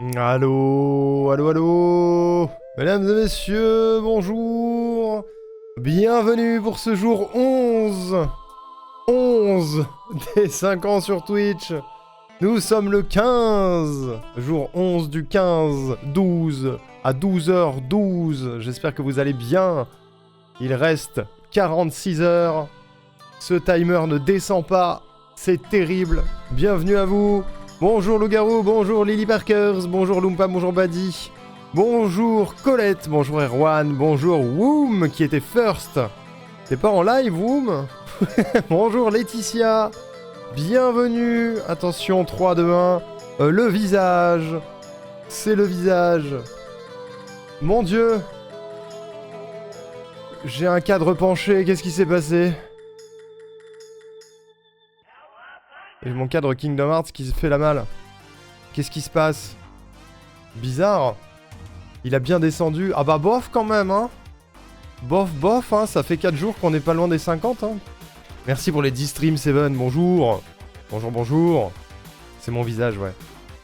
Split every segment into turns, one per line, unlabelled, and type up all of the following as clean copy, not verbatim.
Allô, allô, allô. Mesdames et messieurs, bonjour. Bienvenue pour ce jour 11. 11 des 5 ans sur Twitch. Nous sommes le 15. Jour 11 du 15, 12 à 12h12. J'espère que vous allez bien. Il reste 46 heures. Ce timer ne descend pas. C'est terrible. Bienvenue à vous. Bonjour Loup-Garou, bonjour Lily Parkers, bonjour Loompa, bonjour Buddy, bonjour Colette, bonjour Erwan, bonjour Woom qui était first. T'es pas en live Woom? Bonjour Laetitia, bienvenue, attention 3, 2, 1, le visage, c'est le visage. Mon dieu, j'ai un cadre penché, qu'est-ce qui s'est passé? Et mon cadre Kingdom Hearts qui se fait la malle. Qu'est-ce qui se passe? Bizarre. Il a bien descendu. Ah bah bof quand même, hein. Bof, bof, hein. Ça fait 4 jours qu'on n'est pas loin des 50, hein. Merci pour les 10 streams, Seven. Bonjour. Bonjour, bonjour. C'est mon visage, ouais.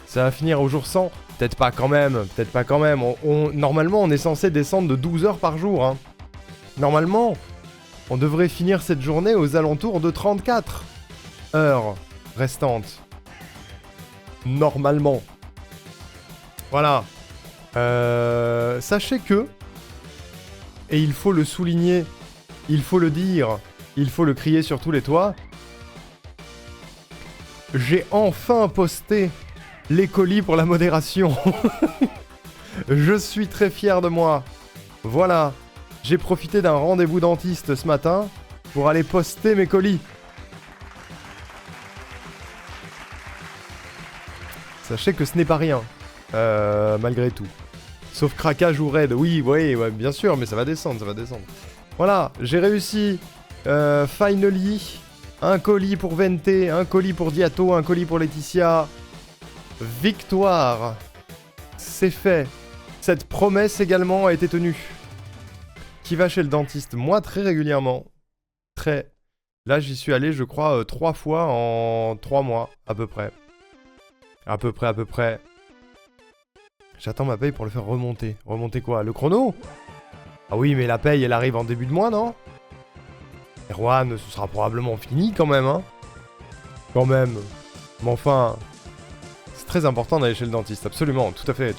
Ça va finir au jour 100. Peut-être pas quand même. Peut-être pas quand même. Normalement, on est censé descendre de 12 heures par jour, hein. Normalement, on devrait finir cette journée aux alentours de 34 heures restantes. Normalement. Voilà. Sachez que, et il faut le souligner, il faut le dire, il faut le crier sur tous les toits, j'ai enfin posté les colis pour la modération. Je suis très fier de moi. Voilà. J'ai profité d'un rendez-vous dentiste ce matin pour aller poster mes colis. Sachez que ce n'est pas rien, malgré tout. Sauf craquage ou raid. Oui, ouais, bien sûr, mais ça va descendre, ça va descendre. Voilà, j'ai réussi, finally, un colis pour Vente, un colis pour Diato, un colis pour Laetitia. Victoire. C'est fait. Cette promesse également a été tenue. Qui va chez le dentiste? Moi, très régulièrement. Très. Là, j'y suis allé, je crois, 3 fois en 3 mois, à peu près. À peu près. J'attends ma paye pour le faire remonter. Remonter quoi? Le chrono? Ah oui, mais la paye, elle arrive en début de mois, non? Erwan, ce sera probablement fini quand même, hein? Quand même. Mais enfin, c'est très important d'aller chez le dentiste, absolument. Tout à fait.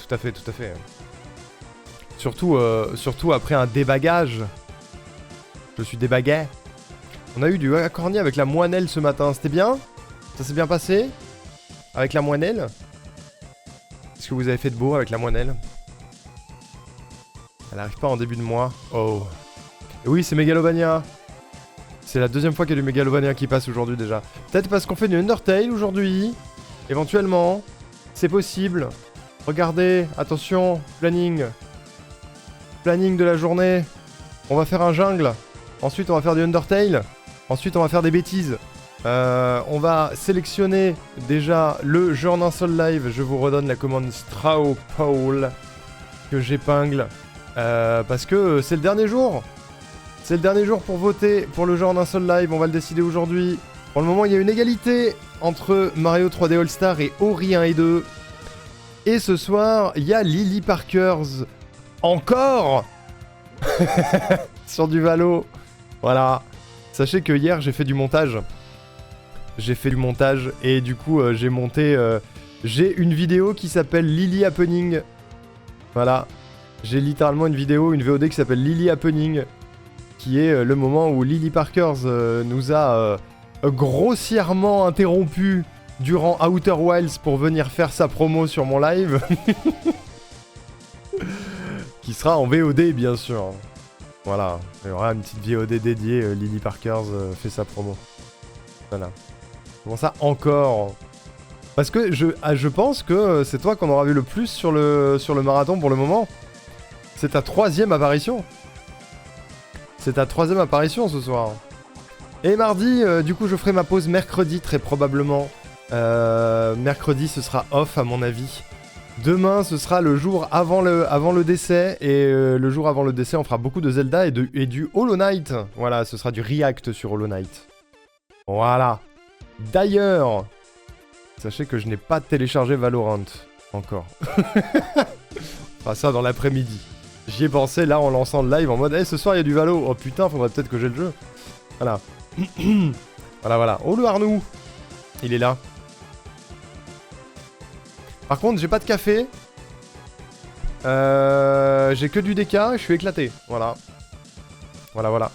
Surtout après un débagage. Je suis débagué. On a eu du accorni avec la moinelle ce matin, c'était bien? Ça s'est bien passé? Avec la moinelle? Qu'est-ce que vous avez fait de beau avec la moinelle? Elle arrive pas en début de mois. Oh. Et oui, c'est Megalovania. C'est la deuxième fois qu'il y a du Megalovania qui passe aujourd'hui déjà. Peut-être parce qu'on fait du Undertale aujourd'hui. Éventuellement. C'est possible. Regardez, attention, planning. Planning de la journée. On va faire un jungle. Ensuite, on va faire du Undertale. Ensuite, on va faire des bêtises. On va sélectionner déjà le jeu en un seul live. Je vous redonne la commande Straw Poll que j'épingle parce que c'est le dernier jour. C'est le dernier jour pour voter pour le jeu en un seul live. On va le décider aujourd'hui. Pour le moment, il y a une égalité entre Mario 3D All-Star et Ori 1 et 2. Et ce soir, il y a Lily Parkers encore sur du Valo. Voilà. Sachez que hier, j'ai fait du montage. Et du coup j'ai monté... j'ai une vidéo qui s'appelle Lily Happening. Voilà. J'ai littéralement une vidéo, une VOD qui s'appelle Lily Happening. Qui est le moment où Lily Parkers nous a grossièrement interrompu durant Outer Wilds pour venir faire sa promo sur mon live. Qui sera en VOD bien sûr. Voilà. Il y aura une petite VOD dédiée, Lily Parkers fait sa promo. Voilà. Comment ça encore? Parce que je pense que c'est toi qu'on aura vu le plus sur le marathon pour le moment. C'est ta 3e apparition. C'est ta 3e apparition ce soir. Et mardi, du coup je ferai ma pause mercredi très probablement. Mercredi ce sera off à mon avis. Demain ce sera le jour avant le décès. Et le jour avant le décès on fera beaucoup de Zelda et du Hollow Knight. Voilà, ce sera du react sur Hollow Knight. Voilà. D'ailleurs, sachez que je n'ai pas téléchargé Valorant. Encore. Enfin, ça dans l'après-midi. J'y ai pensé là en lançant le live en mode, ce soir il y a du Valo. Oh putain, faudrait peut-être que j'ai le jeu. Voilà. Voilà. Oh le Arnoux. Il est là. Par contre, j'ai pas de café. J'ai que du DK, je suis éclaté. Voilà. Voilà.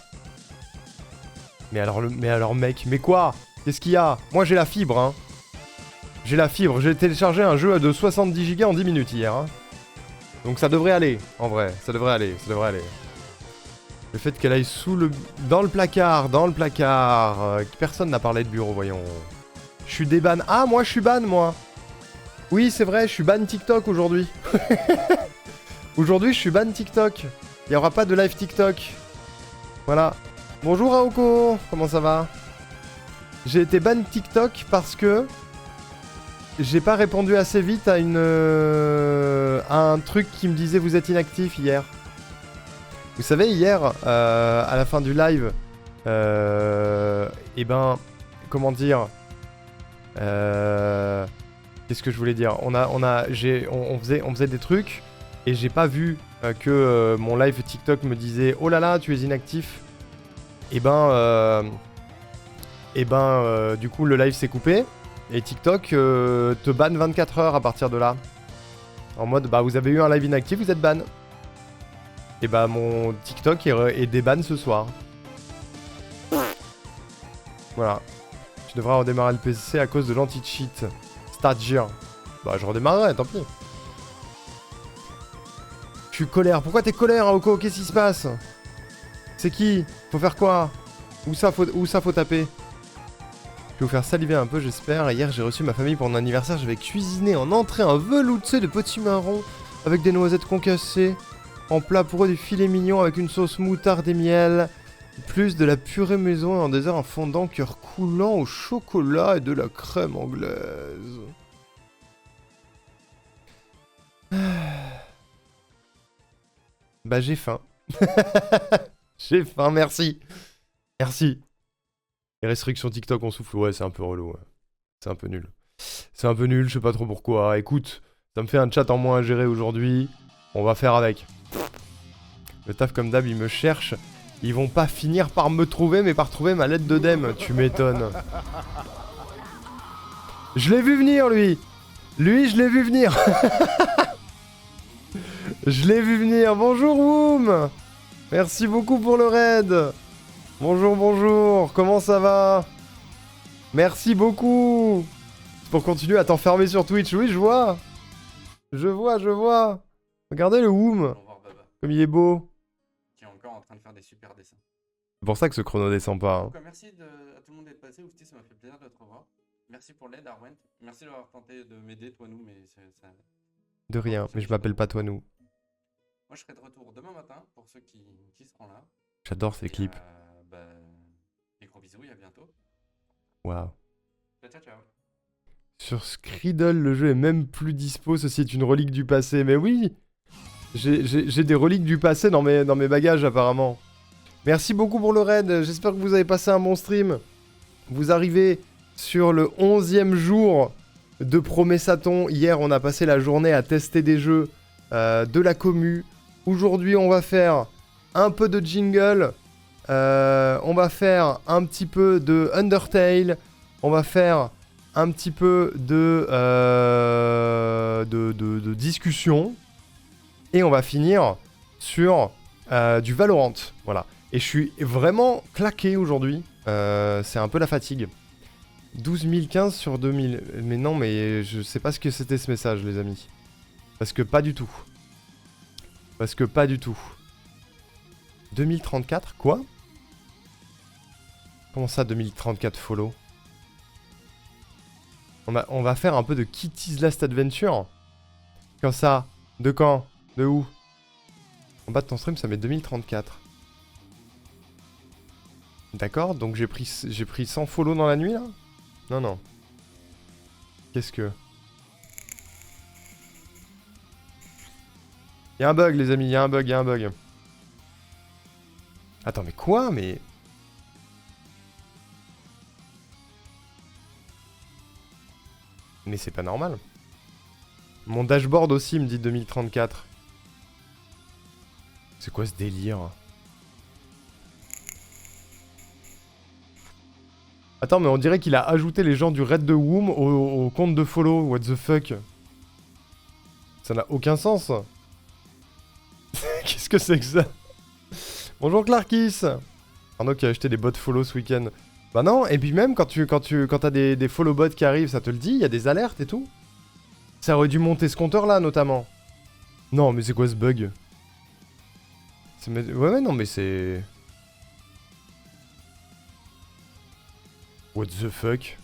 Mais alors mec, mais quoi? Qu'est-ce qu'il y a? Moi j'ai la fibre, hein. J'ai la fibre, j'ai téléchargé un jeu de 70 Go en 10 minutes hier. Hein. Donc ça devrait aller, en vrai. Ça devrait aller. Le fait qu'elle aille dans le placard. Personne n'a parlé de bureau, voyons. Je suis déban. Ah, moi je suis ban, moi. Oui, c'est vrai, je suis ban TikTok aujourd'hui. Aujourd'hui, je suis ban TikTok. Il n'y aura pas de live TikTok. Voilà. Bonjour Aoko, comment ça va? J'ai été ban TikTok parce que j'ai pas répondu assez vite à un truc qui me disait vous êtes inactif hier. Vous savez, hier, à la fin du live, comment dire, qu'est-ce que je voulais dire? On faisait des trucs et j'ai pas vu que mon live TikTok me disait oh là là, tu es inactif. Du coup, le live s'est coupé et TikTok te banne 24 heures à partir de là. En mode, bah vous avez eu un live inactif, vous êtes ban. Et bah mon TikTok est déban ce soir. Voilà. Je devrais redémarrer le PC à cause de l'anti-cheat. Stagiaire. Bah je redémarrerai, tant pis. Je suis colère. Pourquoi t'es colère, Aoko? Qu'est-ce qui se passe? C'est qui? Faut faire quoi? Où ça faut taper? Je vais vous faire saliver un peu, j'espère. Hier, j'ai reçu ma famille pour mon anniversaire. J'avais cuisiné en entrée un velouté de petits marrons avec des noisettes concassées. En plat pour eux, des filets mignons avec une sauce moutarde et miel. Plus de la purée maison et en dessert un fondant cœur coulant au chocolat et de la crème anglaise. Bah j'ai faim. J'ai faim, merci. Merci. Les restrictions TikTok on souffle, ouais c'est un peu relou. Ouais. C'est un peu nul. C'est un peu nul, je sais pas trop pourquoi. Écoute, ça me fait un chat en moins à gérer aujourd'hui. On va faire avec. Le taf comme d'hab, ils me cherchent. Ils vont pas finir par me trouver, mais par trouver ma lettre d'œdème. Tu m'étonnes. Je l'ai vu venir, lui. Lui, je l'ai vu venir. Je l'ai vu venir. Bonjour, Woom. Merci beaucoup pour le raid. Bonjour. Comment ça va? Merci beaucoup. Pour continuer à t'enfermer sur Twitch. Oui, je vois. Je vois. Regardez le Woom. Comme il est beau.
Qui est encore en train de faire des super dessins.
C'est pour ça que ce chrono descend pas. Hein.
Merci à tout le monde d'être passé. Oufti, ça m'a fait plaisir de te revoir. Merci pour l'aide, Arwen. Merci d'avoir tenté de m'aider, toi, nous, mais ça...
De rien, mais je m'appelle pas toi, nous.
Moi, je serai de retour demain matin pour ceux qui seront là.
J'adore ces clips.
Des gros bisous et à bientôt.
Waouh.
Ciao.
Sur Skriddle, le jeu est même plus dispo. Ceci est une relique du passé. Mais oui, j'ai des reliques du passé dans mes bagages, apparemment. Merci beaucoup pour le raid. J'espère que vous avez passé un bon stream. Vous arrivez sur le 11e jour de Promessaton. Hier, on a passé la journée à tester des jeux de la commu. Aujourd'hui, on va faire un peu de jingle. On va faire un petit peu de Undertale. On va faire un petit peu de discussion. Et on va finir sur du Valorant. Voilà. Et je suis vraiment claqué aujourd'hui. C'est un peu la fatigue. 12 015 sur 2000. Mais non, mais je sais pas ce que c'était ce message, les amis. Parce que pas du tout. 2034, quoi? Comment ça, 2034 follow? On va faire un peu de Kitty's Last Adventure. Comme ça. De quand? De où? En bas de ton stream, ça met 2034. D'accord, donc j'ai pris 100 follow dans la nuit, là? Non. Qu'est-ce que... Y'a un bug, les amis, y'a un bug. Attends, mais quoi? Mais c'est pas normal. Mon dashboard aussi me dit 2034. C'est quoi ce délire? Attends, mais on dirait qu'il a ajouté les gens du raid de Womb au compte de follow. What the fuck? Ça n'a aucun sens. Qu'est-ce que c'est que ça? Bonjour Clarkis. Arnaud qui a acheté des bots follow ce week-end. Bah non, et puis même quand t'as des follow bots qui arrivent, ça te le dit, il y a des alertes et tout. Ça aurait dû monter ce compteur là notamment. Non mais c'est quoi ce bug? Ouais non mais c'est... What the fuck?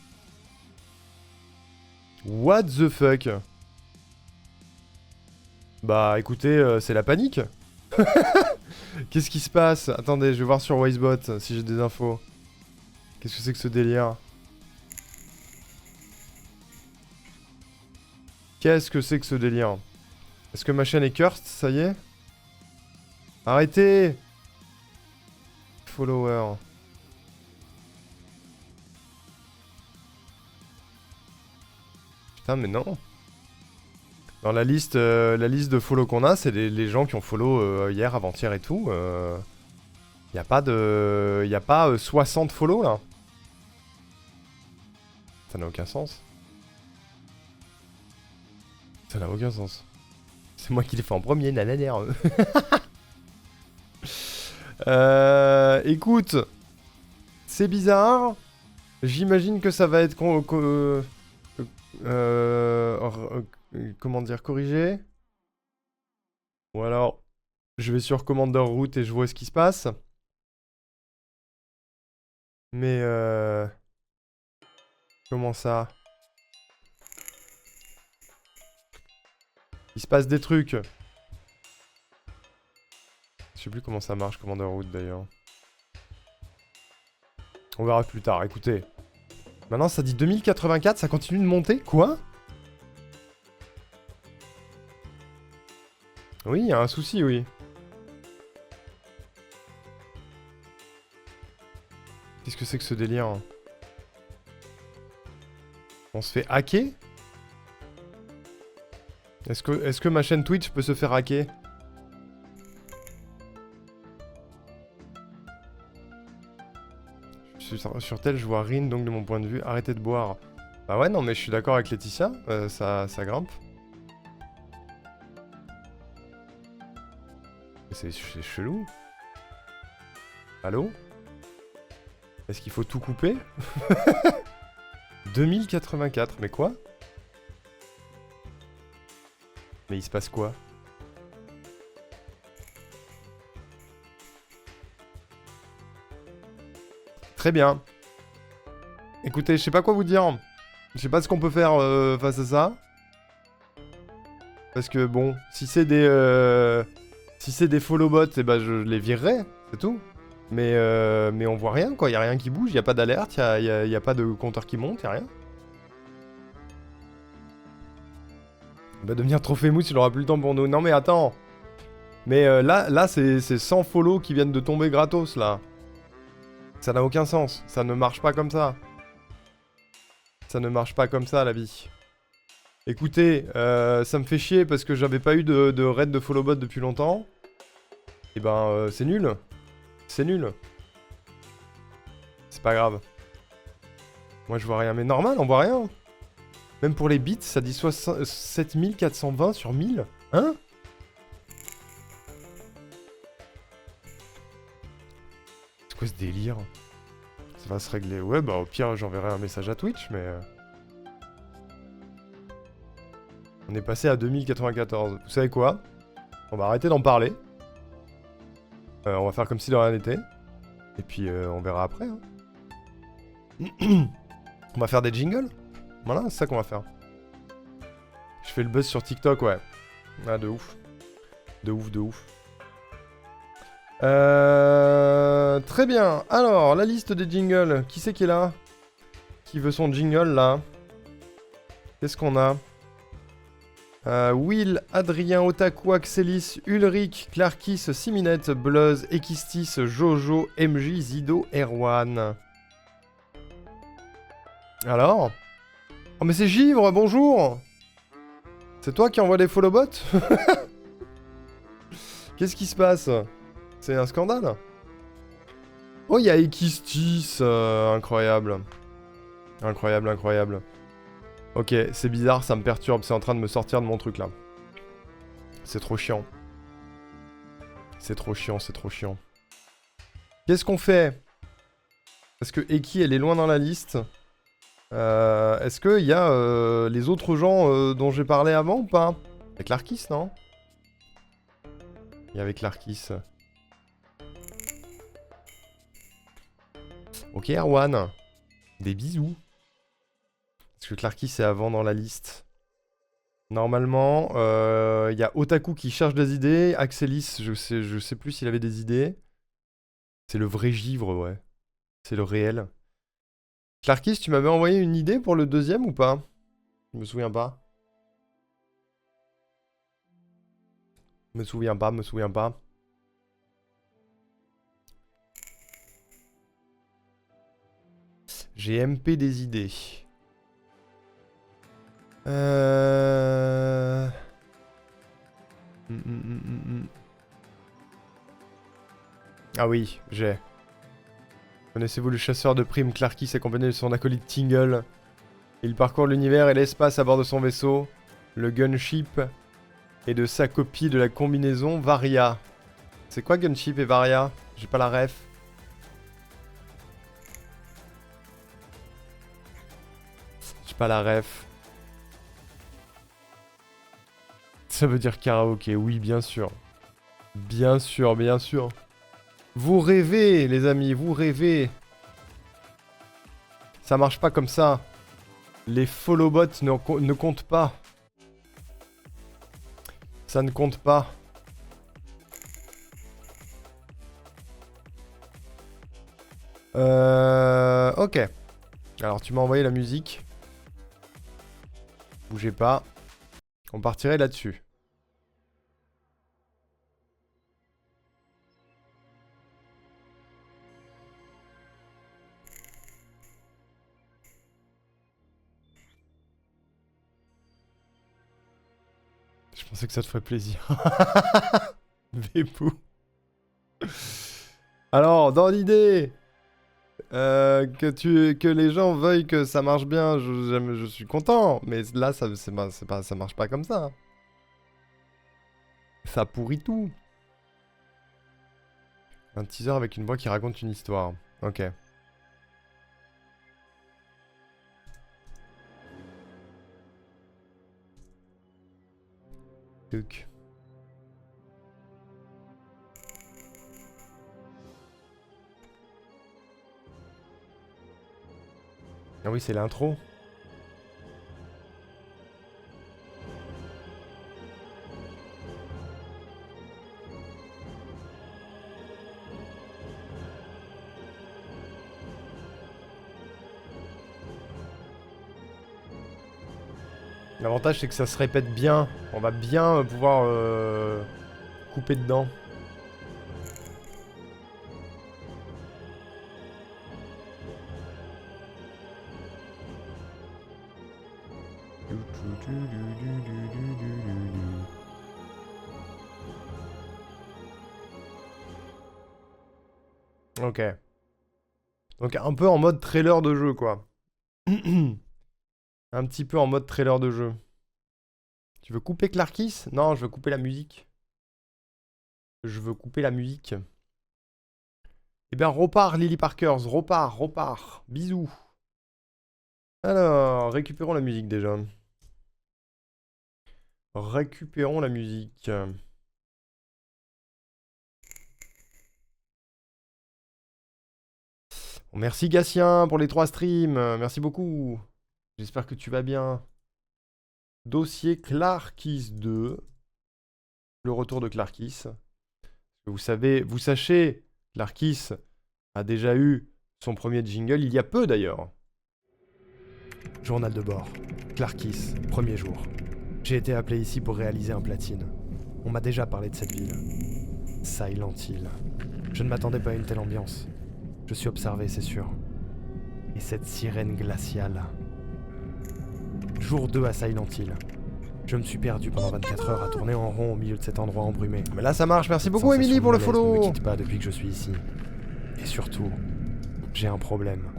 What the fuck? Bah écoutez, c'est la panique. Qu'est-ce qui se passe? Attendez, je vais voir sur Wisebot si j'ai des infos. Qu'est-ce que c'est que ce délire? Qu'est-ce que c'est que ce délire? Est-ce que ma chaîne est cursed? Ça y est? Arrêtez! Follower. Putain, mais non. Dans la liste de follow qu'on a, c'est les gens qui ont follow hier, avant-hier et tout. Y a pas 60 follow là. Ça n'a aucun sens. Ça n'a aucun sens. C'est moi qui l'ai fait en premier, nananère. Écoute, c'est bizarre. J'imagine que ça va être comment dire, corrigé. Ou alors, je vais sur Commander Route et je vois ce qui se passe. Mais comment ça? Il se passe des trucs. Je sais plus comment ça marche, Commander Route d'ailleurs. On verra plus tard, écoutez. Maintenant ça dit 2084, ça continue de monter? Quoi? Oui, il y a un souci, oui. Qu'est-ce que c'est que ce délire? On se fait hacker? Est-ce que ma chaîne Twitch peut se faire hacker? Sur tel, je vois Rin, donc de mon point de vue, arrêtez de boire. Bah ouais, non, mais je suis d'accord avec Laetitia, ça grimpe. C'est chelou. Allô? Est-ce qu'il faut tout couper? 2084, mais quoi? Mais il se passe quoi? Très bien. Écoutez, je sais pas quoi vous dire. Je sais pas ce qu'on peut faire face à ça. Parce que bon, si c'est des follow bots, eh ben je les virerai, c'est tout. Mais on voit rien quoi, y a rien qui bouge, y a pas d'alerte, y a pas de compteur qui monte, y a rien. Il va devenir trop famous, il aura plus le temps pour nous. Non mais attends. Mais là c'est 100 follow qui viennent de tomber gratos là. Ça n'a aucun sens, ça ne marche pas comme ça. Ça ne marche pas comme ça la vie. Écoutez, ça me fait chier parce que j'avais pas eu de raid de follow bot depuis longtemps. Et ben c'est nul. C'est nul. C'est pas grave. Moi je vois rien, mais normal, on voit rien. Même pour les bits, ça dit 7420 sur 1000. Hein? C'est quoi ce délire? Ça va se régler. Ouais, bah au pire, j'enverrai un message à Twitch, mais... On est passé à 2094. Vous savez quoi? On va arrêter d'en parler. On va faire comme si de rien n'était. Et puis, on verra après. Hein. On va faire des jingles. Voilà, c'est ça qu'on va faire. Je fais le buzz sur TikTok, ouais. Ah, de ouf. De ouf, de ouf. Très bien. Alors, la liste des jingles. Qui c'est qui est là? Qui veut son jingle, là? Qu'est-ce qu'on a? Will, Adrien, Otaku, Axelis, Ulrich, Clarkis, Siminette, Bluzz, Ekistis, Jojo, MJ, Zido, Erwan. Alors? Oh mais c'est Givre, bonjour! C'est toi qui envoie des follow bots? Qu'est-ce qui se passe? C'est un scandale? Oh, il y a Ekistis, incroyable. Incroyable, incroyable. Ok, c'est bizarre, ça me perturbe, c'est en train de me sortir de mon truc là. C'est trop chiant. C'est trop chiant, c'est trop chiant. Qu'est-ce qu'on fait? Parce que Eki, elle est loin dans la liste. Est-ce qu'il y a les autres gens dont j'ai parlé avant ou pas? Avec l'Arkis, non? Il y a avec l'Arkis. Ok, Erwan. Des bisous. Parce que Clarkis est avant dans la liste. Normalement, il y a Otaku qui cherche des idées. Axelis, je sais plus s'il avait des idées. C'est le vrai givre, ouais. C'est le réel. Clarkis, tu m'avais envoyé une idée pour le deuxième ou pas? Je me souviens pas. Me souviens pas, me souviens pas. J'ai MP des idées. Ah oui, j'ai. Connaissez-vous le chasseur de primes Clarkis accompagné de son acolyte Tingle? Il parcourt l'univers et l'espace à bord de son vaisseau, le Gunship, et de sa copie de la combinaison Varia. C'est quoi Gunship et Varia? J'ai pas la ref. J'ai pas la ref. Ça veut dire karaoké, oui, bien sûr. Bien sûr, bien sûr. Vous rêvez, les amis, vous rêvez. Ça marche pas comme ça. Les follow bots ne comptent pas. Ça ne compte pas. Ok. Alors, tu m'as envoyé la musique. Bougez pas. On partirait là-dessus. Je pensais que ça te ferait plaisir. Vépou. Alors, dans l'idée que les gens veuillent que ça marche bien, je suis content. Mais là, ça marche pas comme ça. Ça pourrit tout. Un teaser avec une voix qui raconte une histoire. Ok. Tuc. Ah oui, c'est l'intro. L'avantage c'est que ça se répète bien. On va bien pouvoir couper dedans. Ok. Donc un peu en mode trailer de jeu quoi. Un petit peu en mode trailer de jeu. Tu veux couper Clarkis? Non, je veux couper la musique. Je veux couper la musique. Eh bien, repars, Lily Parkers. Repars, repars. Bisous. Alors, récupérons la musique déjà. Récupérons la musique. Merci Gatien pour les 3 streams. Merci beaucoup. J'espère que tu vas bien. Dossier Clarkis 2. Le retour de Clarkis. Vous savez, vous sachez, Clarkis a déjà eu son premier jingle il y a peu d'ailleurs. Journal de bord. Clarkis, premier jour. J'ai été appelé ici pour réaliser un platine. On m'a déjà parlé de cette ville. Silent Hill. Je ne m'attendais pas à une telle ambiance. Je suis observé, c'est sûr. Et cette sirène glaciale. Jour 2 à Silent Hill. Je me suis perdu pendant 24 heures à tourner en rond au milieu de cet endroit embrumé. Mais là ça marche, merci beaucoup Émilie pour le follow. Ne me quitte pas depuis que je suis ici. Et surtout, j'ai un problème.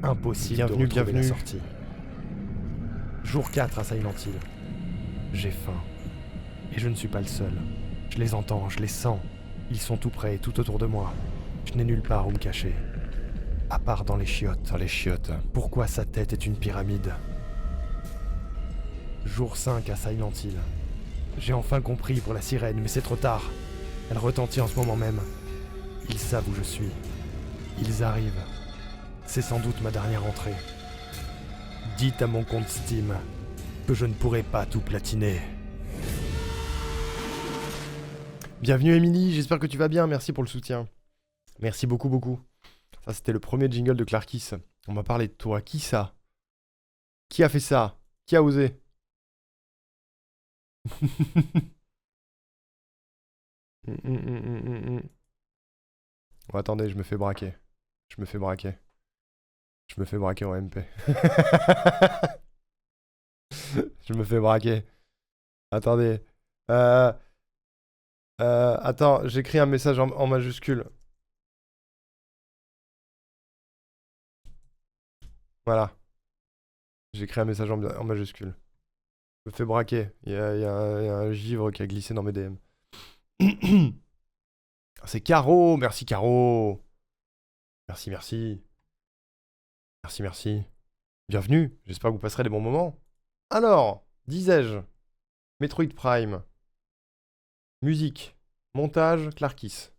Impossible de retrouver la sortie. Jour 4 à Silent Hill. J'ai faim. Et je ne suis pas le seul. Je les entends, je les sens. Ils sont tout près, tout autour de moi. Je n'ai nulle part où me cacher. À part dans les chiottes. Dans les chiottes. Pourquoi sa tête est une pyramide? Jour 5 à Silent Hill. J'ai enfin compris pour la sirène, mais c'est trop tard. Elle retentit en ce moment même. Ils savent où je suis. Ils arrivent. C'est sans doute ma dernière entrée. Dites à mon compte Steam que je ne pourrai pas tout platiner. Bienvenue Émilie, j'espère que tu vas bien, merci pour le soutien. Merci beaucoup, beaucoup. Ça, c'était le premier jingle de Clarkis. On m'a parlé de toi. Qui ça? Qui a fait ça? Qui a osé? Oh, attendez, je me fais braquer. Je me fais braquer. Je me fais braquer en MP. Je me fais braquer. Attendez. Attends, j'écris un message en majuscule. Voilà. J'écris un message en majuscule. Je me fais braquer. Il y a un givre qui a glissé dans mes DM. C'est Caro. Merci Caro. Merci, merci. Merci, merci. Bienvenue. J'espère que vous passerez des bons moments. Alors, disais-je, Metroid Prime. Musique. Montage, Clarkis.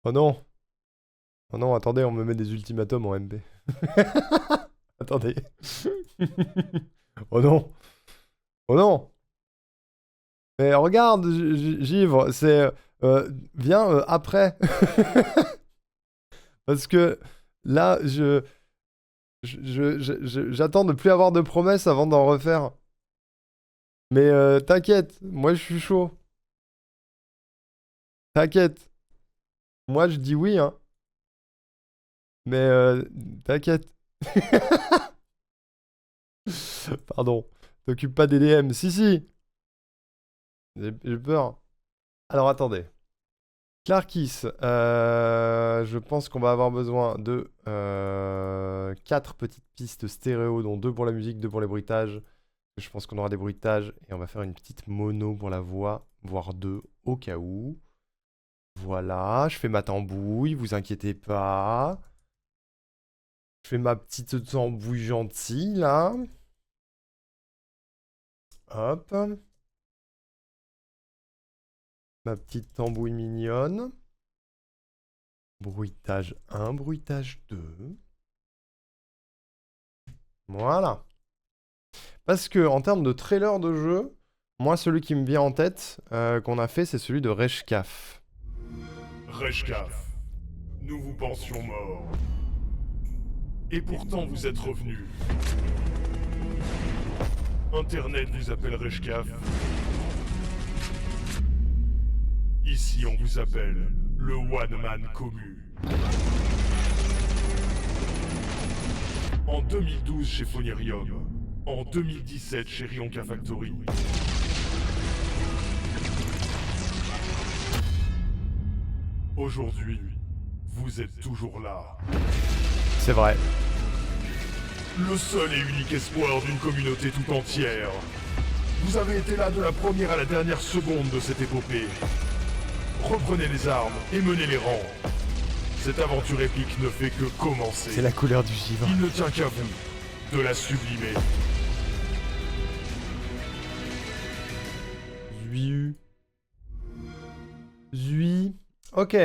Oh non. Oh non, attendez, on me met des ultimatums en MP. Attendez. Oh non. Oh non. Mais regarde, Givre, c'est... viens après. Parce que là, j'attends de plus avoir de promesses avant d'en refaire. Mais t'inquiète, moi je suis chaud. T'inquiète. Moi je dis oui, hein. Mais t'inquiète. Pardon. T'occupe pas des DM. Si, si. J'ai peur. Alors attendez. Clarkis, je pense qu'on va avoir besoin de 4 petites pistes stéréo, dont 2 pour la musique, 2 pour les bruitages. Je pense qu'on aura des bruitages et on va faire une petite mono pour la voix, voire 2 au cas où. Voilà, je fais ma tambouille, vous inquiétez pas. Je fais ma petite tambouille gentille là. Hop. Ma petite tambouille mignonne. Bruitage 1, bruitage 2. Voilà. Parce que en termes de trailer de jeu, moi celui qui me vient en tête qu'on a fait, c'est celui de Reshkaf.
Reshkaf, nous vous pensions mort. Et pourtant vous êtes revenu. Internet vous appelle Reshkaf. Ici on vous appelle le One Man Commu. En 2012 chez Phonerium. En 2017 chez Rionka Factory. Aujourd'hui, vous êtes toujours là.
C'est vrai.
Le seul et unique espoir d'une communauté tout entière. Vous avez été là de la première à la dernière seconde de cette épopée. Reprenez les armes et menez les rangs. Cette aventure épique ne fait que commencer.
C'est la couleur du givre.
Il ne tient qu'à vous de la sublimer.
Zui. Ok.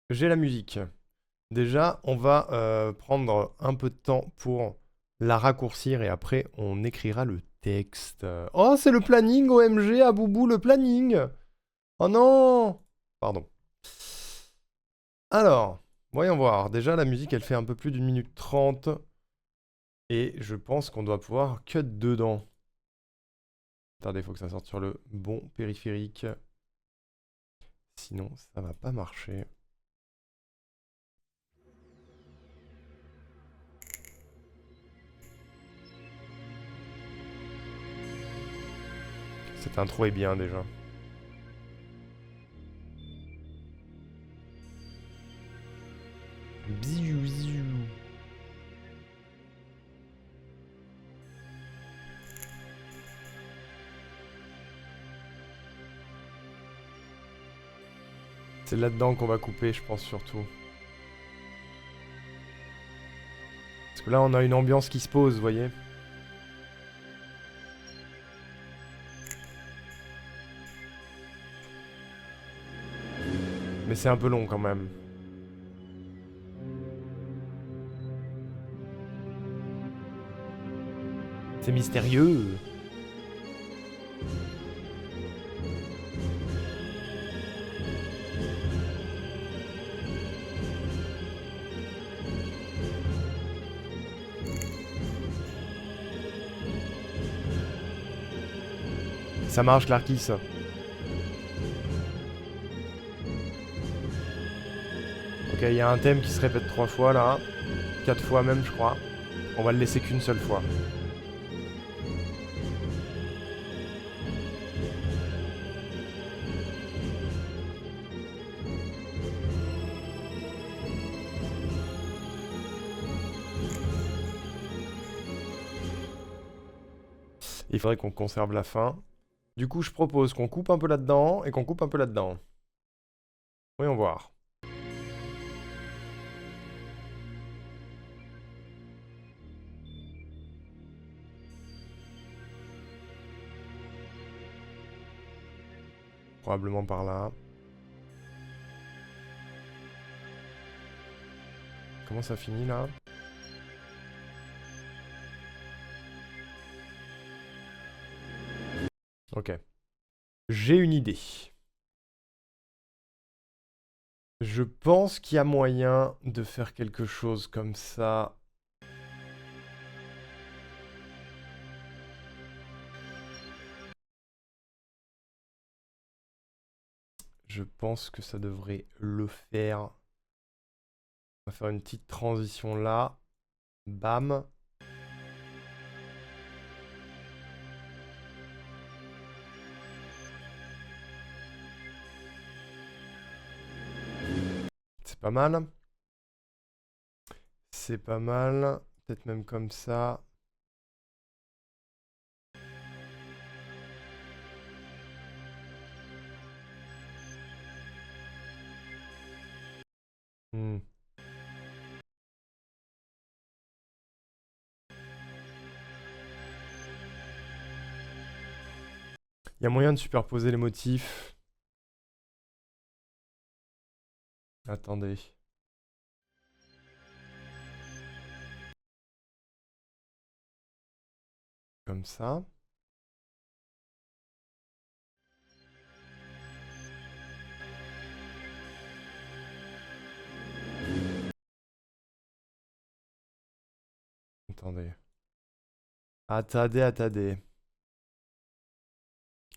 J'ai la musique. Déjà, on va prendre un peu de temps pour la raccourcir et après, on écrira le texte. Oh, c'est le planning, OMG, à Boubou, le planning. Oh non. Pardon. Alors, voyons voir. Déjà, la musique, elle fait un peu plus d'1 minute 30. Et je pense qu'on doit pouvoir cut dedans. Attendez, il faut que ça sorte sur le bon périphérique. Sinon, ça va pas marcher. Cette intro est bien déjà. Bisous, bisous. C'est là-dedans qu'on va couper, je pense surtout. Parce que là, on a une ambiance qui se pose, vous voyez. Mais c'est un peu long quand même. C'est mystérieux. Ça marche, Clarkis. Ok, il y a un thème qui se répète 3 fois là. 4 fois même, je crois. On va le laisser qu'une seule fois. Il faudrait qu'on conserve la fin. Du coup, je propose qu'on coupe un peu là-dedans et qu'on coupe un peu là-dedans. Voyons voir. Probablement par là. Comment ça finit là? Ok. J'ai une idée. Je pense qu'il y a moyen de faire quelque chose comme ça. Je pense que ça devrait le faire. On va faire une petite transition là. Bam. C'est pas mal. C'est pas mal. Peut-être même comme ça. Hmm. Il y a moyen de superposer les motifs. Attendez. Comme ça. Attendez. Attendez, attendez.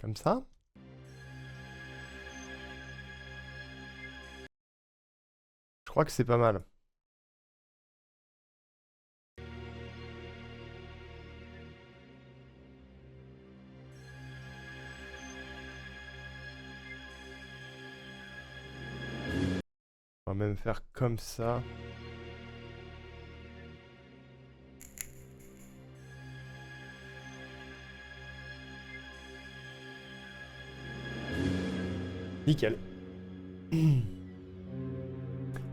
Comme ça. Je crois que c'est pas mal. On va même faire comme ça. Nickel.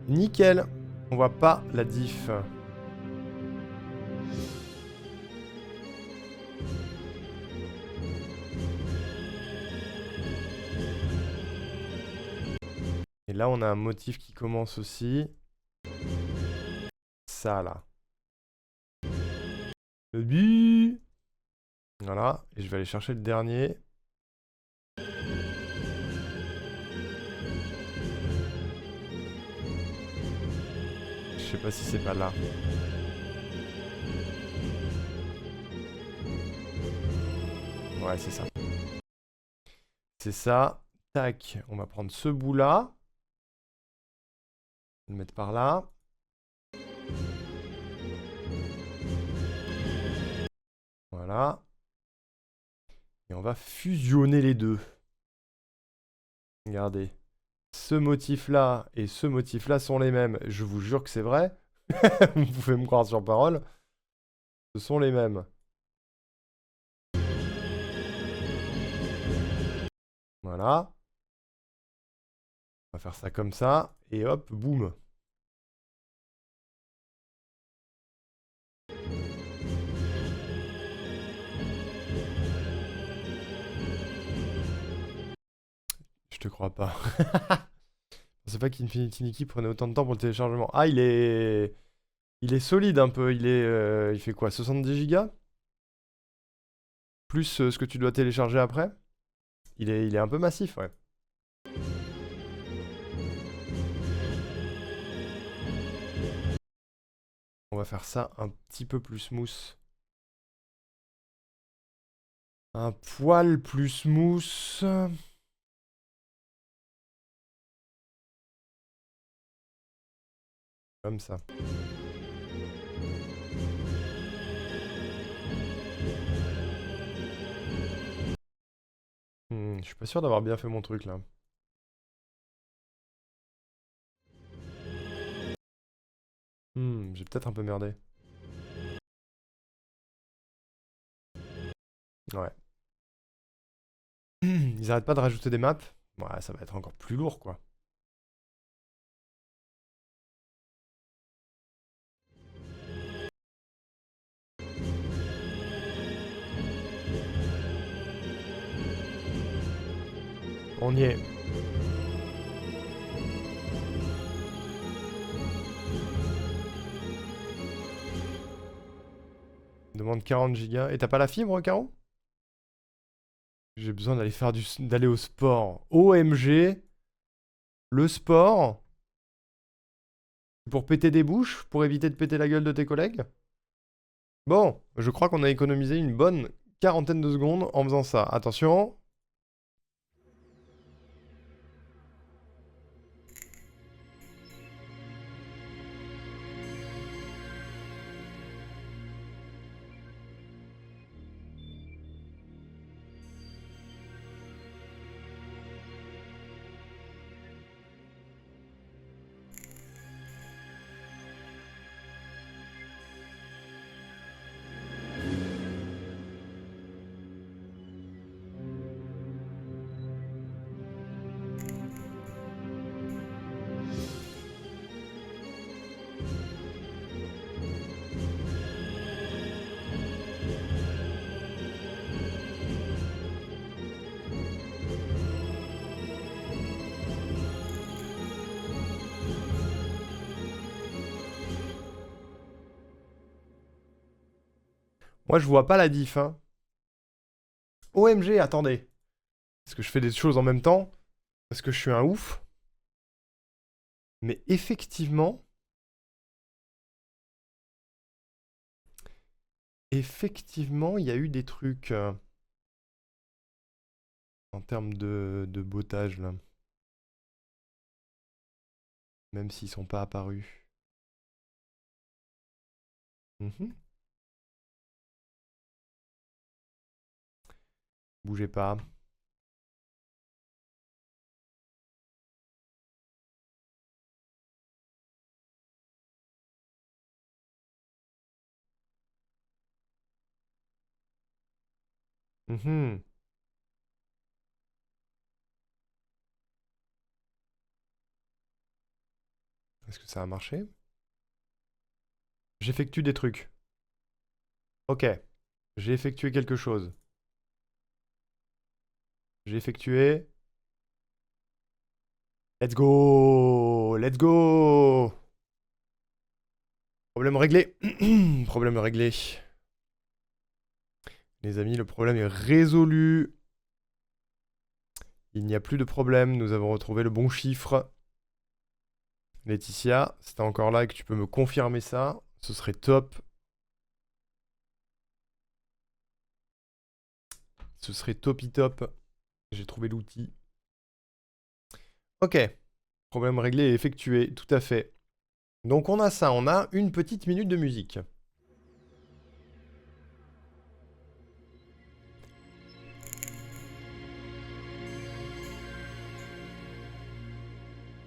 Nickel. On voit pas la diff. Et là, on a un motif qui commence aussi. Ça, là. Le but. Voilà. Et je vais aller chercher le dernier. Je sais pas si c'est pas là. Ouais, c'est ça. C'est ça. Tac. On va prendre ce bout-là. Le mettre par là. Voilà. Et on va fusionner les deux. Regardez. Ce motif-là et ce motif-là sont les mêmes. Je vous jure que c'est vrai. Vous pouvez me croire sur parole. Ce sont les mêmes. Voilà. On va faire ça comme ça. Et hop, boum. Je te crois pas. Je sais pas qu'Infinity Nikki prenait autant de temps pour le téléchargement. Ah, il est solide un peu. Il fait quoi, 70 Go? Plus ce que tu dois télécharger après? Il est un peu massif, ouais. On va faire ça un petit peu plus smooth. Un poil plus smooth. Comme ça. Je suis pas sûr d'avoir bien fait mon truc là. J'ai peut-être un peu merdé. Ouais. Ils arrêtent pas de rajouter des maps. Ouais, ça va être encore plus lourd quoi. On y est. Demande 40 gigas. Et t'as pas la fibre, Caro? J'ai besoin d'aller au sport. OMG. Le sport. Pour péter des bouches? Pour éviter de péter la gueule de tes collègues? Bon, je crois qu'on a économisé une bonne quarantaine de secondes en faisant ça. Attention. Moi, je vois pas la diff, hein. OMG, attendez. Est-ce que je fais des choses en même temps? Parce que je suis un ouf. Mais effectivement... Effectivement, il y a eu des trucs... en termes de bottage, là. Même s'ils sont pas apparus. Bougez pas. Est-ce que ça a marché? J'effectue des trucs. Ok. J'ai effectué quelque chose. J'ai effectué... Let's go! Let's go! Problème réglé. Problème réglé. Les amis, le problème est résolu. Il n'y a plus de problème. Nous avons retrouvé le bon chiffre. Laetitia, si t'es encore là et que tu peux me confirmer ça, ce serait top. Ce serait topi top. J'ai trouvé l'outil. Ok. Problème réglé et effectué, tout à fait. Donc on a ça, on a une petite minute de musique.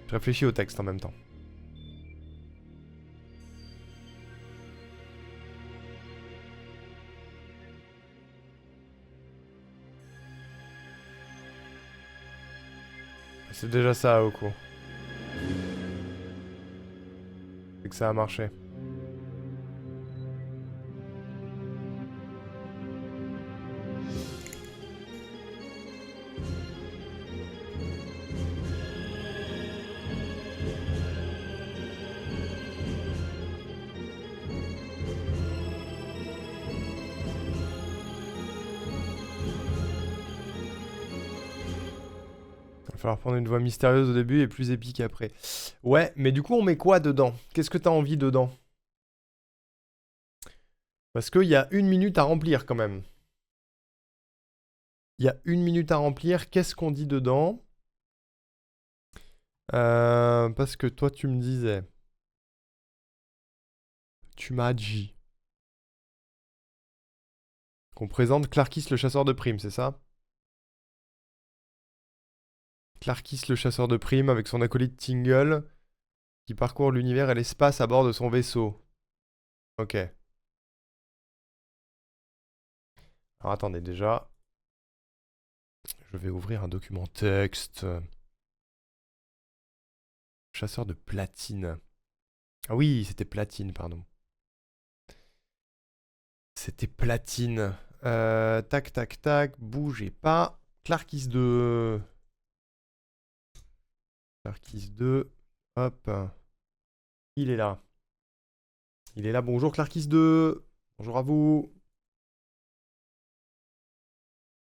Je réfléchis au texte en même temps. C'est déjà ça, Oko. C'est que ça a marché. Il va falloir prendre une voix mystérieuse au début et plus épique après. Ouais, mais du coup, on met quoi dedans? Qu'est-ce que t'as envie dedans? Parce qu'il y a 1 minute à remplir quand même. Il y a 1 minute à remplir. Qu'est-ce qu'on dit dedans? Parce que toi, tu me disais. Tu m'as dit. Qu'on présente Clarkis le chasseur de primes, c'est ça? Clarkis le chasseur de primes avec son acolyte Tingle qui parcourt l'univers et l'espace à bord de son vaisseau. Ok. Alors attendez déjà. Je vais ouvrir un document texte. Chasseur de platine. Ah oui, c'était platine, pardon. C'était platine. Tac, tac, tac. Bougez pas. Clarkis 2. Clarkis 2. Hop. Il est là. Il est là. Bonjour Clarkis 2. Bonjour à vous.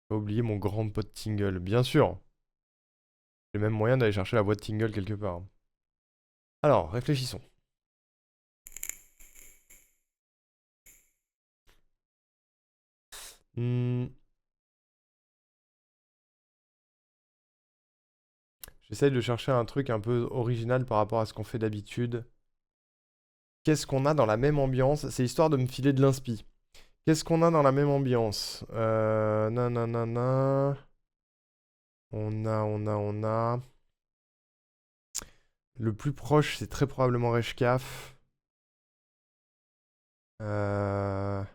J'ai oublié mon grand pote Tingle. Bien sûr. J'ai même moyen d'aller chercher la boîte Tingle quelque part. Alors, réfléchissons. J'essaye de chercher un truc un peu original par rapport à ce qu'on fait d'habitude. Qu'est-ce qu'on a dans la même ambiance? C'est histoire de me filer de l'inspi. Qu'est-ce qu'on a dans la même ambiance? Nanana. On a. Le plus proche, c'est très probablement Reshkaf. Ah,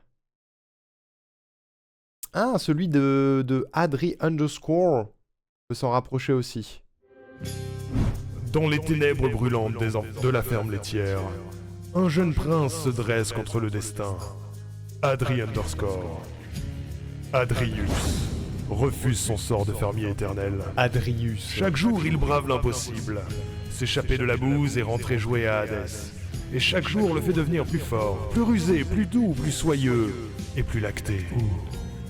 celui de Adri _ peut s'en rapprocher aussi.
Dans les ténèbres brûlantes de la ferme laitière, un jeune prince se dresse contre le destin. Adri _ Adrius refuse son sort de fermier éternel.
Adrius.
Chaque jour, il brave l'impossible. S'échapper de la bouse et rentrer jouer à Hadès. Et chaque jour le fait devenir plus fort, plus rusé, plus doux, plus soyeux et plus lacté.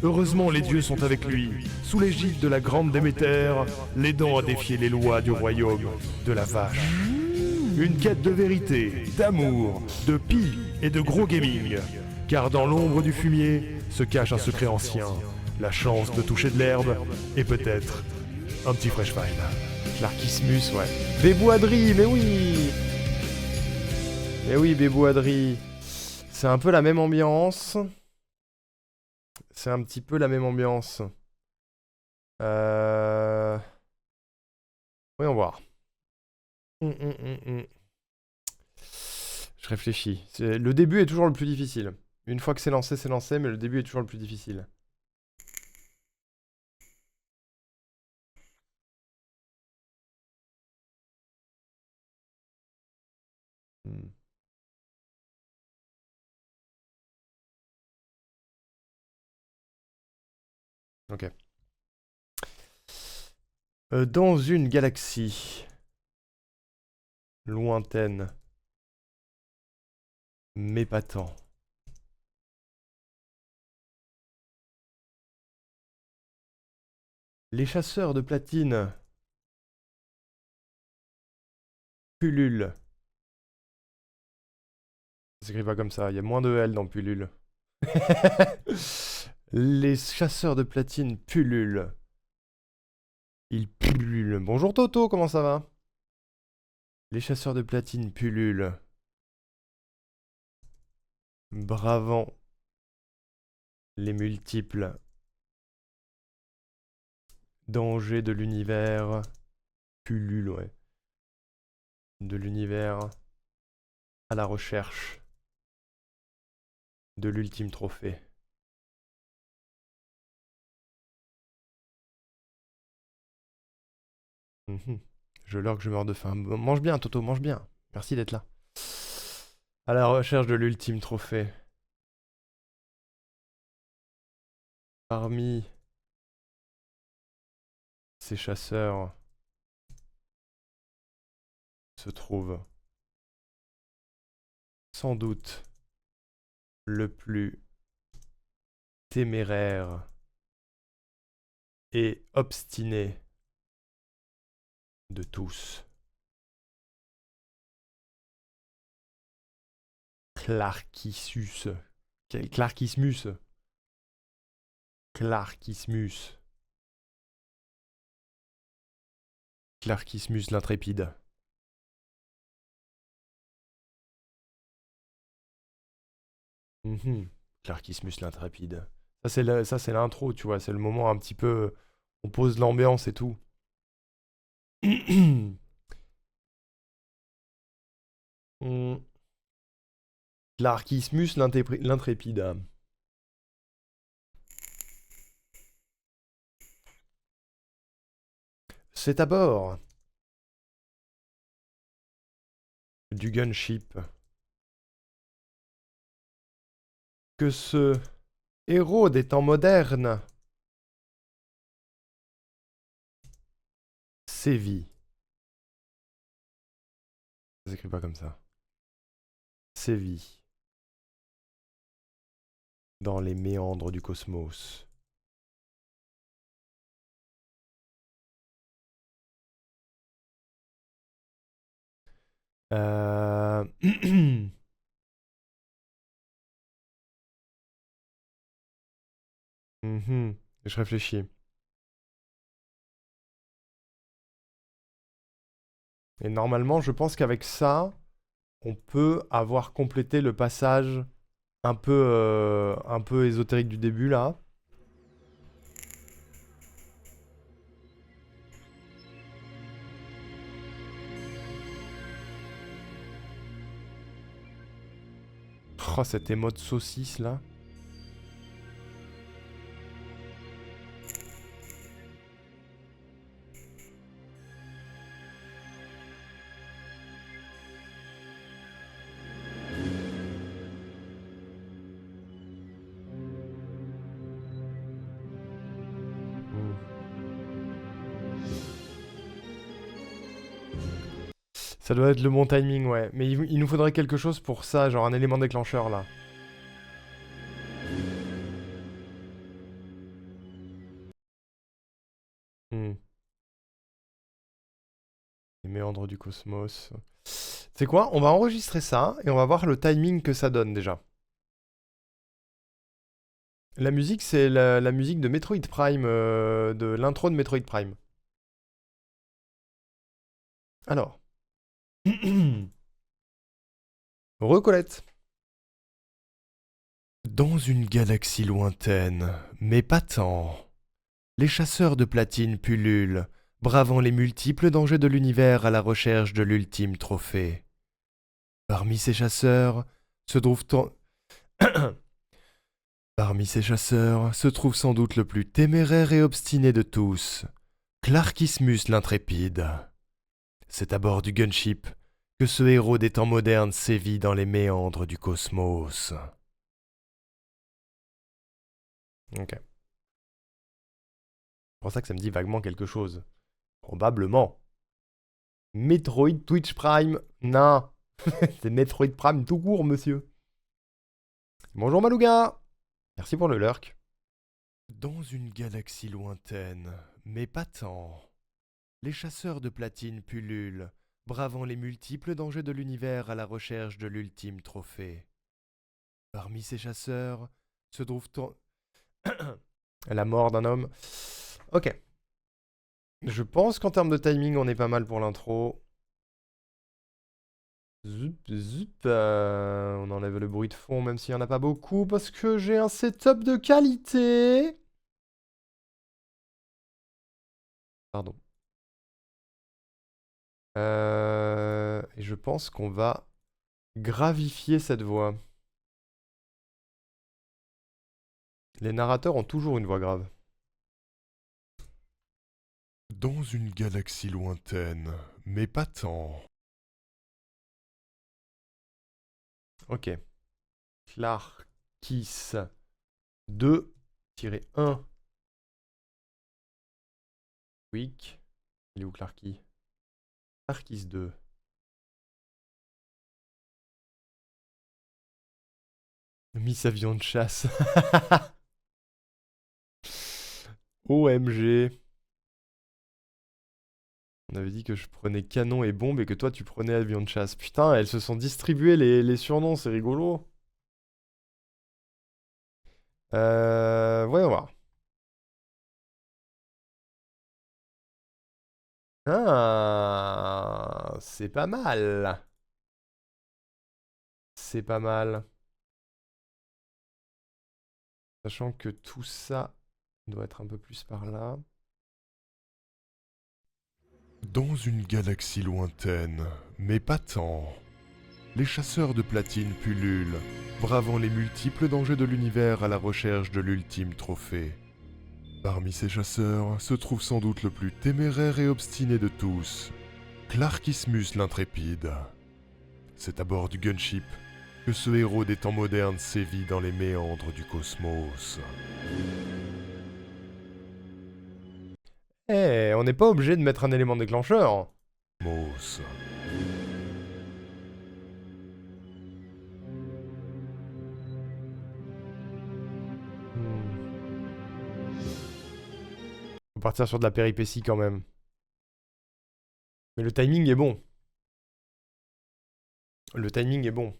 Heureusement, les dieux sont avec lui, sous l'égide de la grande Déméter, l'aidant à défier les lois du royaume de la vache. Une quête de vérité, d'amour, de pis et de gros gaming. Car dans l'ombre du fumier se cache un secret ancien, la chance de toucher de l'herbe et peut-être un petit fresh file.
Clarkismus, ouais. Bébou Adri, mais oui! Mais oui, Bébou Adri. C'est un peu la même ambiance. C'est un petit peu la même ambiance. Voyons voir. Je réfléchis. Le début est toujours le plus difficile. Une fois que c'est lancé, mais le début est toujours le plus difficile. Ok. Dans une galaxie lointaine, m'épatant. Les chasseurs de platine pullulent. Ça s'écrit pas comme ça, il y a moins de L dans pullule. Les chasseurs de platine pullulent. Ils pullulent. Bonjour Toto, comment ça va? Les chasseurs de platine pullulent. Bravant les multiples dangers de l'univers. Pullulent, ouais. de l'univers à la recherche de l'ultime trophée. Je leurre que je meurs de faim. Mange bien, Toto, mange bien. Merci d'être là. À la recherche de l'ultime trophée. Parmi ces chasseurs se trouve sans doute le plus téméraire et obstiné de tous. Clarkismus. Clarkismus. Clarkismus. Clarkismus l'intrépide. Clarkismus l'intrépide. Ça c'est l'intro, tu vois, c'est le moment un petit peu... On pose l'ambiance et tout. Clarkismus l'intrépide. C'est à bord du gunship que ce héros des temps modernes sévit. Ça s'écrit pas comme ça. Sévit dans les méandres du cosmos. Je réfléchis. Et normalement, je pense qu'avec ça, on peut avoir complété le passage un peu ésotérique du début, là. Oh, cette émote saucisse, là. Ça doit être le bon timing, ouais. Mais il nous faudrait quelque chose pour ça, genre un élément déclencheur, là. Les méandres du cosmos. C'est quoi? On va enregistrer ça, et on va voir le timing que ça donne, déjà. La musique, c'est la musique de Metroid Prime, de l'intro de Metroid Prime. Alors. Recolette. Dans une galaxie lointaine, mais pas tant, les chasseurs de platine pullulent, bravant les multiples dangers de l'univers à la recherche de l'ultime trophée. Parmi ces chasseurs se trouve Parmi ces chasseurs se trouve sans doute le plus téméraire et obstiné de tous, Clarkismus l'intrépide. C'est à bord du gunship que ce héros des temps modernes sévit dans les méandres du cosmos. Ok. C'est pour ça que ça me dit vaguement quelque chose. Probablement. Metroid Twitch Prime. Non. C'est Metroid Prime tout court, monsieur. Bonjour Malouga. Merci pour le lurk. Dans une galaxie lointaine, mais pas tant, les chasseurs de platine pullulent, bravant les multiples dangers de l'univers à la recherche de l'ultime trophée. Parmi ces chasseurs se trouve la mort d'un homme. Ok. Je pense qu'en termes de timing, on est pas mal pour l'intro. On enlève le bruit de fond, même s'il n'y en a pas beaucoup, parce que j'ai un setup de qualité. Pardon. je pense qu'on va gravifier cette voix. Les narrateurs ont toujours une voix grave.
Dans une galaxie lointaine, mais pas tant.
Ok. Clarkis 2-1. Weak. Il est où Clarky? Clarkis 2. Miss avion de chasse. OMG. On avait dit que je prenais canon et bombe et que toi tu prenais avion de chasse. Putain, elles se sont distribuées les surnoms, c'est rigolo. Voyons voir. Ah, c'est pas mal. C'est pas mal. Sachant que tout ça doit être un peu plus par là.
Dans une galaxie lointaine, mais pas tant. Les chasseurs de platine pullulent, bravant les multiples dangers de l'univers à la recherche de l'ultime trophée. Parmi ces chasseurs se trouve sans doute le plus téméraire et obstiné de tous, Clarkismus l'intrépide. C'est à bord du gunship que ce héros des temps modernes sévit dans les méandres du cosmos.
Eh, on n'est pas obligé de mettre un élément déclencheur.
Mos.
Faut partir sur de la péripétie quand même. Mais le timing est bon. Le timing est bon.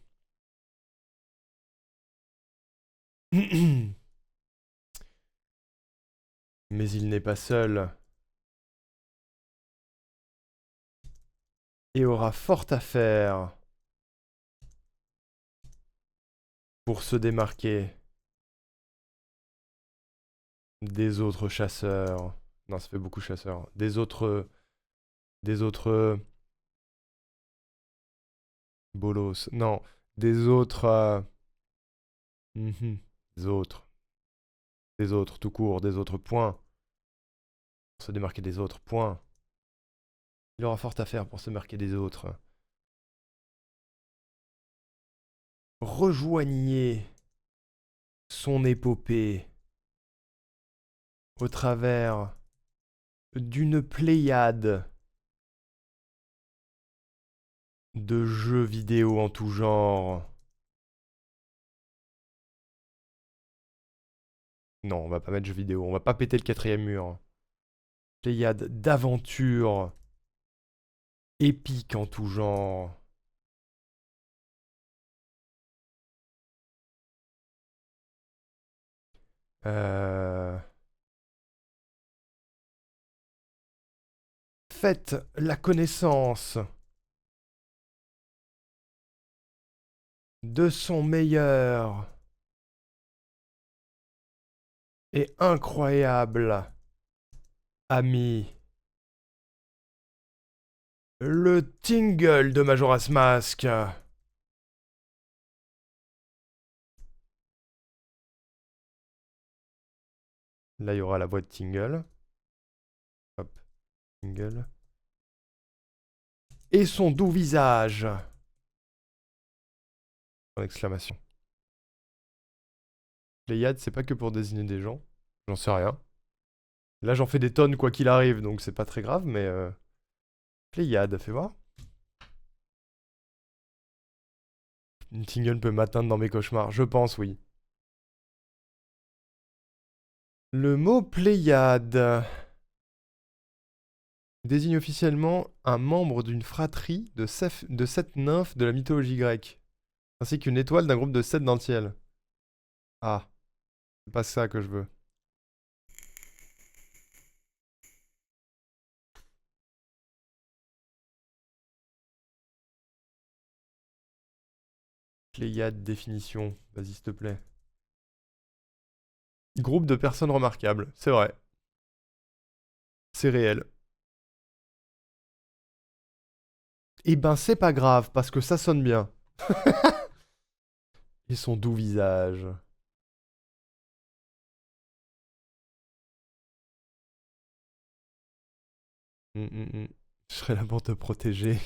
Mais il n'est pas seul. Et aura fort à faire pour se démarquer des autres chasseurs. Non, ça fait beaucoup chasseurs. Des autres bolos. Non, des autres des autres. Des autres, tout court, des autres points. Pour se démarquer des autres points. Il aura fort à faire pour se marquer des autres. Rejoignez son épopée au travers d'une pléiade de jeux vidéo en tout genre. Non, on va pas mettre jeux vidéo, on va pas péter le 4e mur. Pléiade d'aventures épiques en tout genre. Faites la connaissance de son meilleur et incroyable ami, le Tingle de Majora's Mask. Là, il y aura la voix de Tingle. Hop, Tingle. Et son doux visage. En exclamation. Pléiade, c'est pas que pour désigner des gens. J'en sais rien. Là, j'en fais des tonnes quoi qu'il arrive, donc c'est pas très grave, mais... Pléiade, fais voir. Une Tingle peut m'atteindre dans mes cauchemars. Je pense, oui. Le mot Pléiade désigne officiellement un membre d'une fratrie de 7 nymphes de la mythologie grecque, ainsi qu'une étoile d'un groupe de 7 dans le ciel. Ah, c'est pas ça que je veux. Pléiade, définition, vas-y s'il te plaît. Groupe de personnes remarquables, c'est vrai. C'est réel. Eh ben, c'est pas grave, parce que ça sonne bien. Et son doux visage. Je serai là pour te protéger.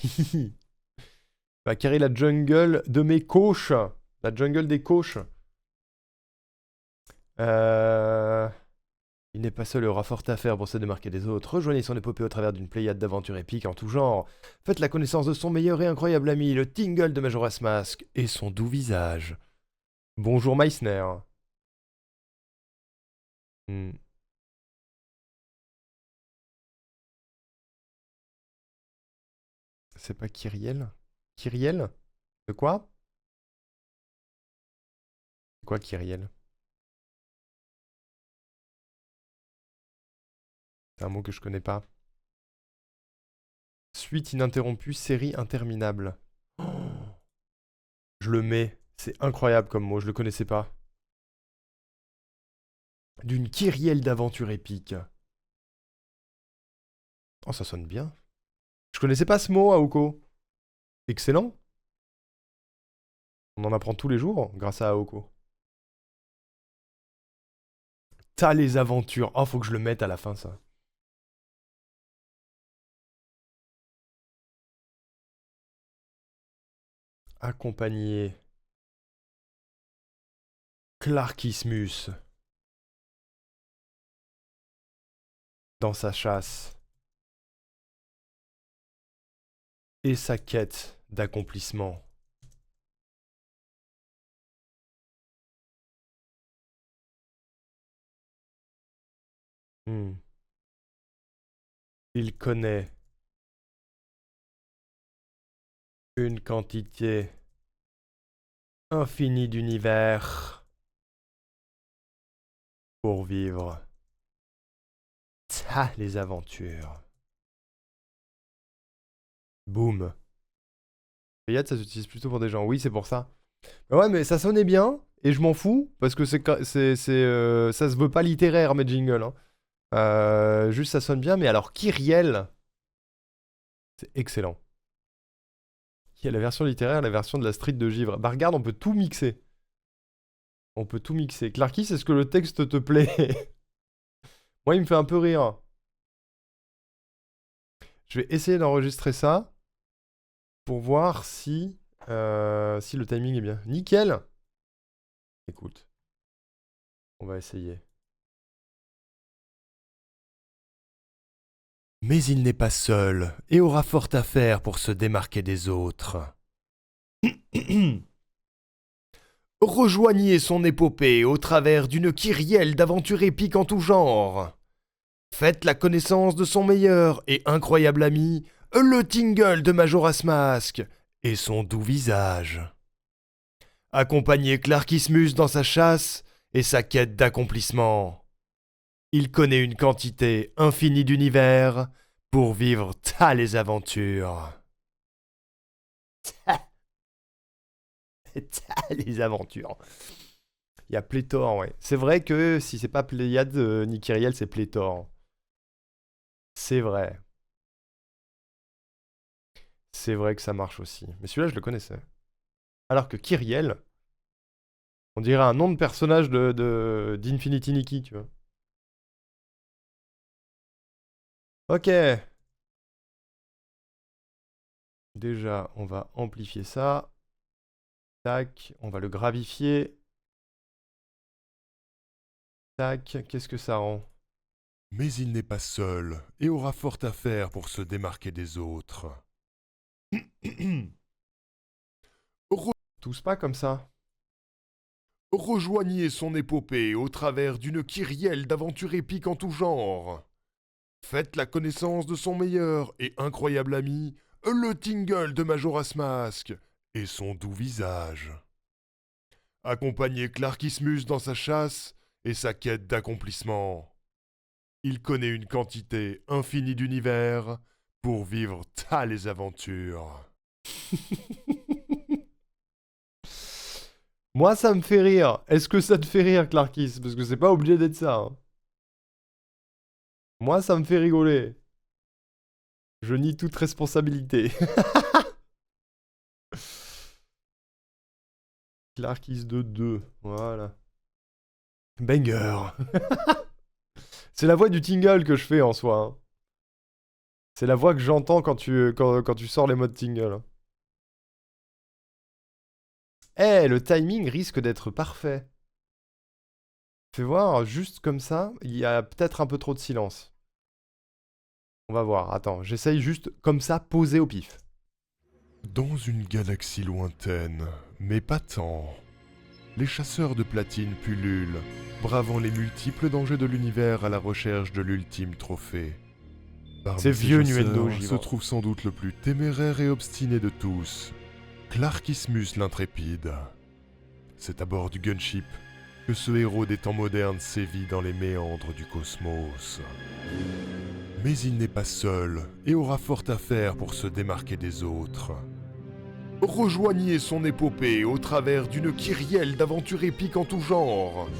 Va carrer la jungle de mes coachs. La jungle des coachs. Il n'est pas seul et aura fort à faire pour se démarquer des autres. Rejoignez son épopée au travers d'une pléiade d'aventures épiques en tout genre. Faites la connaissance de son meilleur et incroyable ami, le Tingle de Majora's Mask, et son doux visage. Bonjour Meissner. C'est pas Kyriel? Kyriel? De quoi? C'est quoi Kyriel? C'est un mot que je connais pas. Suite ininterrompue, série interminable. Oh, je le mets. C'est incroyable comme mot, je le connaissais pas. D'une kyrielle d'aventure épique. Oh, ça sonne bien. Je connaissais pas ce mot, Aoko. Excellent. On en apprend tous les jours grâce à Aoko. T'as les aventures. Oh, faut que je le mette à la fin, ça. Accompagner Clarkismus dans sa chasse et sa quête d'accomplissement. Il connaît une quantité infinie d'univers pour vivre les aventures. Boum. Pléiade, ça s'utilise plutôt pour des gens. Oui, c'est pour ça. Bah ouais, mais ça sonnait bien, et je m'en fous, parce que ça se veut pas littéraire, mes jingles. Hein. Juste, ça sonne bien, mais alors, Kyriel, c'est excellent. Il y a la version littéraire, la version de la street de Givre. Bah regarde, on peut tout mixer. On peut tout mixer. Clarky, est-ce que le texte te plaît? Moi, il me fait un peu rire. Je vais essayer d'enregistrer ça pour voir si le timing est bien. Nickel. Écoute. On va essayer. Mais il n'est pas seul et aura fort à faire pour se démarquer des autres. Rejoignez son épopée au travers d'une kyrielle d'aventures épiques en tout genre. Faites la connaissance de son meilleur et incroyable ami, le Tingle de Majora's Mask, et son doux visage. Accompagnez Clarkismus dans sa chasse et sa quête d'accomplissement. Il connaît une quantité infinie d'univers pour vivre les aventures. Les aventures. Il y a pléthore, ouais. C'est vrai que si c'est pas Pléiade ni Kyriel, c'est pléthore. C'est vrai. C'est vrai que ça marche aussi. Mais celui-là, je le connaissais. Alors que Kyriel, on dirait un nom de personnage d'Infinity Nikki, tu vois. Ok. Déjà, on va amplifier ça. Tac, on va le gravifier. Tac, qu'est-ce que ça rend?
Mais il n'est pas seul et aura fort à faire pour se démarquer des autres.
Tous pas comme ça.
Rejoignez son épopée au travers d'une kyrielle d'aventures épiques en tout genre. Faites la connaissance de son meilleur et incroyable ami, le Tingle de Majora's Mask, et son doux visage. Accompagnez Clarkismus dans sa chasse et sa quête d'accomplissement. Il connaît une quantité infinie d'univers pour vivre les aventures.
Moi, ça me fait rire. Est-ce que ça te fait rire, Clarkis? Parce que c'est pas obligé d'être ça. Hein. Moi, ça me fait rigoler. Je nie toute responsabilité. Clarkis de 2. Voilà. Banger. C'est la voix du Tingle que je fais en soi. Hein. C'est la voix que j'entends quand tu sors les modes Tingle. Eh, le timing risque d'être parfait. Fais voir, juste comme ça, il y a peut-être un peu trop de silence. On va voir, attends, j'essaye juste comme ça, poser au pif.
Dans une galaxie lointaine, mais pas tant, les chasseurs de platine pullulent, bravant les multiples dangers de l'univers à la recherche de l'ultime trophée. Parmi
C'est
ces
vieux
chasseurs
Nuendo, j'y
se
vois.
trouve sans doute le plus téméraire et obstiné de tous, Clarkismus l'intrépide. C'est à bord du gunship que ce héros des temps modernes sévit dans les méandres du cosmos. Mais il n'est pas seul et aura fort à faire pour se démarquer des autres. Rejoignez son épopée au travers d'une kyrielle d'aventures épiques en tout genre.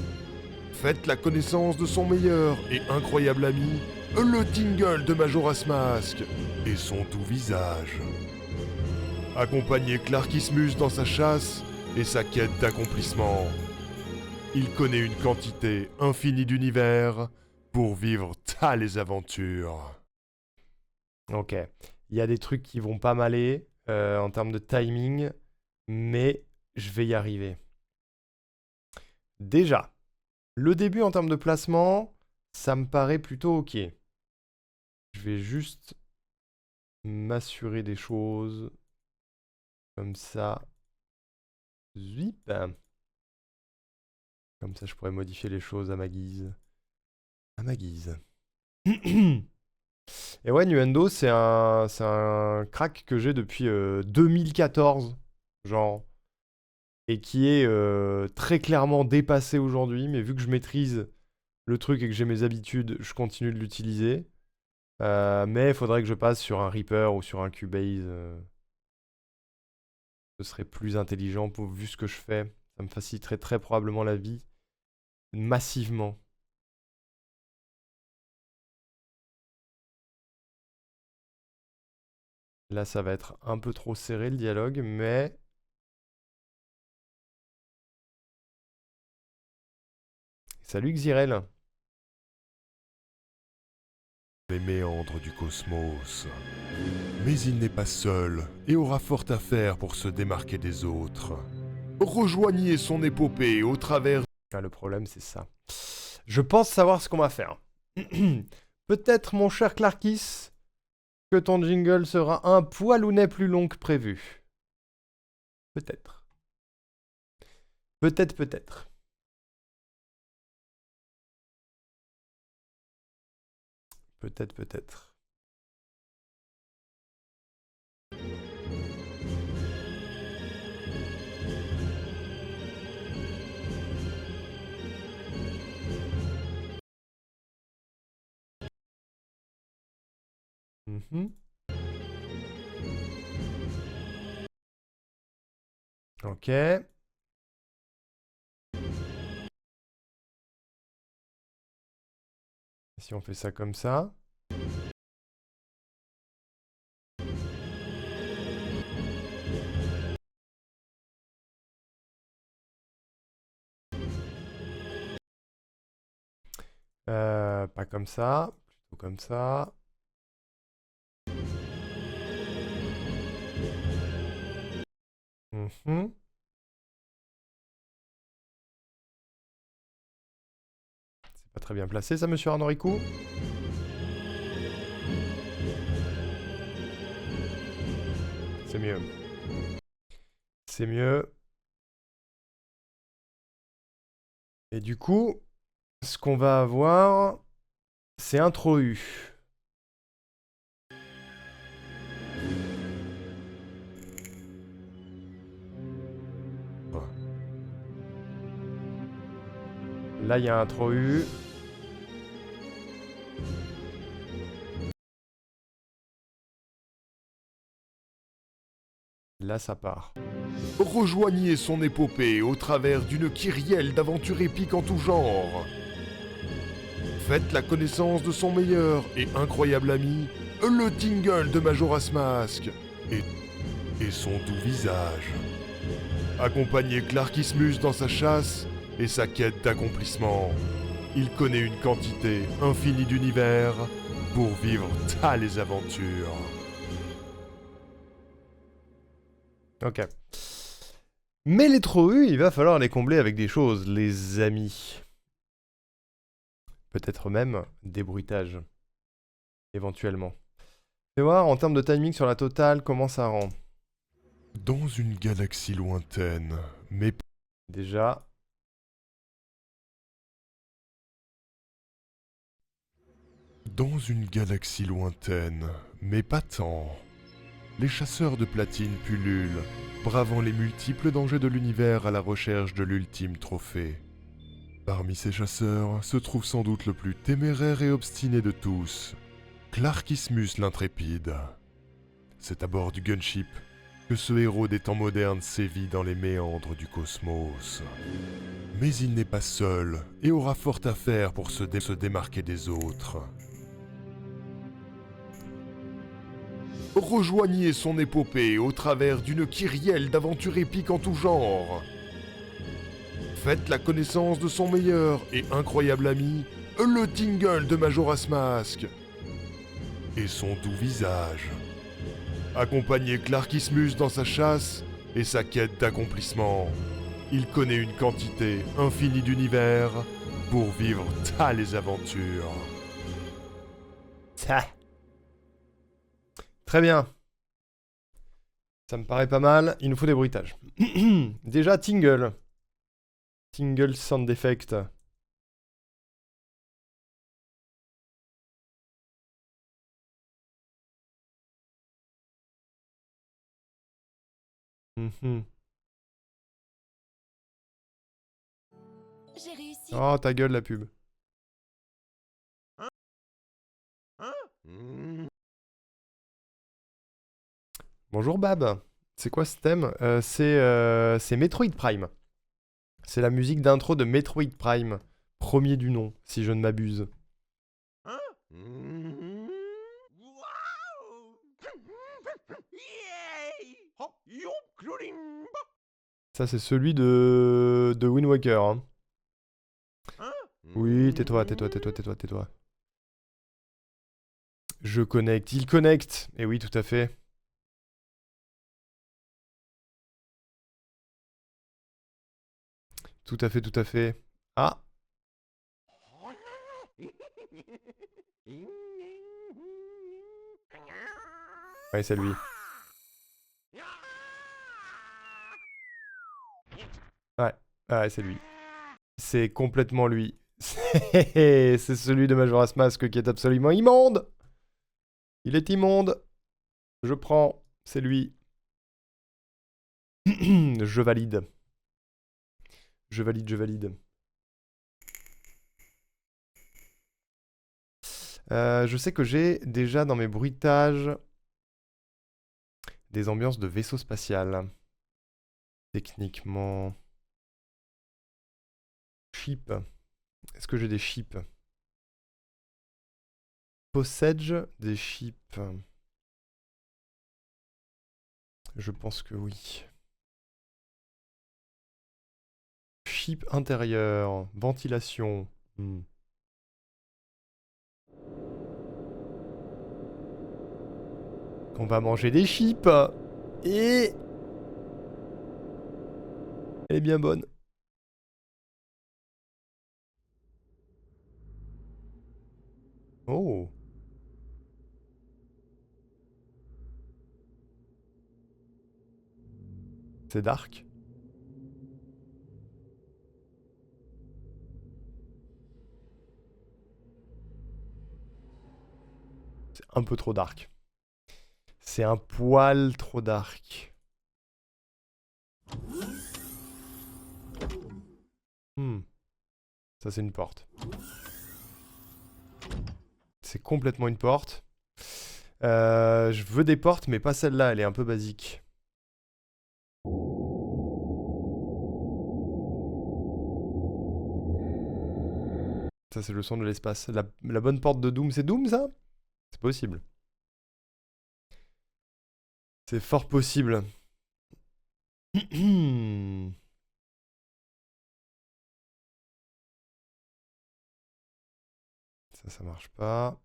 Faites la connaissance de son meilleur et incroyable ami, le Tingle de Majora's Mask et son doux visage. Accompagnez Clarkismus dans sa chasse et sa quête d'accomplissement. Il connaît une quantité infinie d'univers pour vivre tales aventures.
Ok. Il y a des trucs qui vont pas m'aller en termes de timing, mais je vais y arriver. Déjà, le début en termes de placement, ça me paraît plutôt ok. Je vais juste m'assurer des choses. Comme ça. Zip. Comme ça, je pourrais modifier les choses à ma guise. À ma guise. Et ouais, Nuendo, c'est un crack que j'ai depuis 2014, genre. Et qui est très clairement dépassé aujourd'hui. Mais vu que je maîtrise le truc et que j'ai mes habitudes, je continue de l'utiliser. Mais il faudrait que je passe sur un Reaper ou sur un Cubase. Ce serait plus intelligent vu ce que je fais. Ça me faciliterait très probablement la vie. Massivement. Là, ça va être un peu trop serré le dialogue, mais... Salut Xyrel.
Les méandres du cosmos. Mais il n'est pas seul et aura fort à faire pour se démarquer des autres. Rejoignez son épopée au travers...
Ah, le problème, c'est ça. Je pense savoir ce qu'on va faire. Peut-être, mon cher Clarkis, que ton jingle sera un poilounet plus long que prévu. Peut-être. Peut-être, peut-être. Peut-être, peut-être. Ok. Si on fait ça comme ça. Pas comme ça, plutôt comme ça. C'est pas très bien placé ça, monsieur Arnorico. C'est mieux. C'est mieux. Et du coup, ce qu'on va avoir, c'est intro U. Là, il y a intro U. Là, ça part.
Rejoignez son épopée au travers d'une kyrielle d'aventures épiques en tout genre. Faites la connaissance de son meilleur et incroyable ami, le Tingle de Majora's Mask et son doux visage. Accompagnez Clarkismus dans sa chasse et sa quête d'accomplissement. Il connaît une quantité infinie d'univers pour vivre tales aventures.
Ok. Mais les trous, il va falloir les combler avec des choses, les amis. Peut-être même des bruitages. Éventuellement. Fais voir, en termes de timing sur la totale, comment ça rend.
Dans une galaxie lointaine, mais
Déjà.
Dans une galaxie lointaine, mais pas tant, les chasseurs de platine pullulent, bravant les multiples dangers de l'univers à la recherche de l'ultime trophée. Parmi ces chasseurs se trouve sans doute le plus téméraire et obstiné de tous, Clarkismus l'intrépide. C'est à bord du gunship que ce héros des temps modernes sévit dans les méandres du cosmos. Mais il n'est pas seul et aura fort à faire pour se démarquer des autres. Rejoignez son épopée au travers d'une kyrielle d'aventures épiques en tout genre. Faites la connaissance de son meilleur et incroyable ami, le Tingle de Majora's Mask, et son doux visage. Accompagnez Clarkismus dans sa chasse et sa quête d'accomplissement. Il connaît une quantité infinie d'univers pour vivre tales aventures.
Ça. Très bien. Ça me paraît pas mal. Il nous faut des bruitages. Déjà, Tingle. Tingle Sound Effect.
J'ai réussi.
Oh, ta gueule, la pub. Bonjour Bab. C'est quoi ce thème? C'est Metroid Prime. C'est la musique d'intro de Metroid Prime. Premier du nom, si je ne m'abuse. Ça, c'est celui de Wind Waker. Hein. Oui, tais-toi. Je connecte. Il connecte. Et oui, tout à fait. Tout à fait. Ah. Ouais, c'est lui. Ouais, c'est lui. C'est complètement lui. C'est celui de Majora's Mask qui est absolument immonde. Il est immonde. Je prends. C'est lui. Je valide. Je valide. Je sais que j'ai déjà dans mes bruitages des ambiances de vaisseau spatial. Techniquement. Ship. Est-ce que j'ai des ships? Possède des ships? Je pense que oui. Chip intérieur, ventilation. On va manger des chips. Et... elle est bien bonne. Oh. C'est dark. C'est un peu trop dark. C'est un poil trop dark. Ça, c'est une porte. C'est complètement une porte. Je veux des portes, mais pas celle-là. Elle est un peu basique. Ça, c'est le son de l'espace. La bonne porte de Doom, c'est Doom, ça? C'est possible. C'est fort possible. Ça marche pas.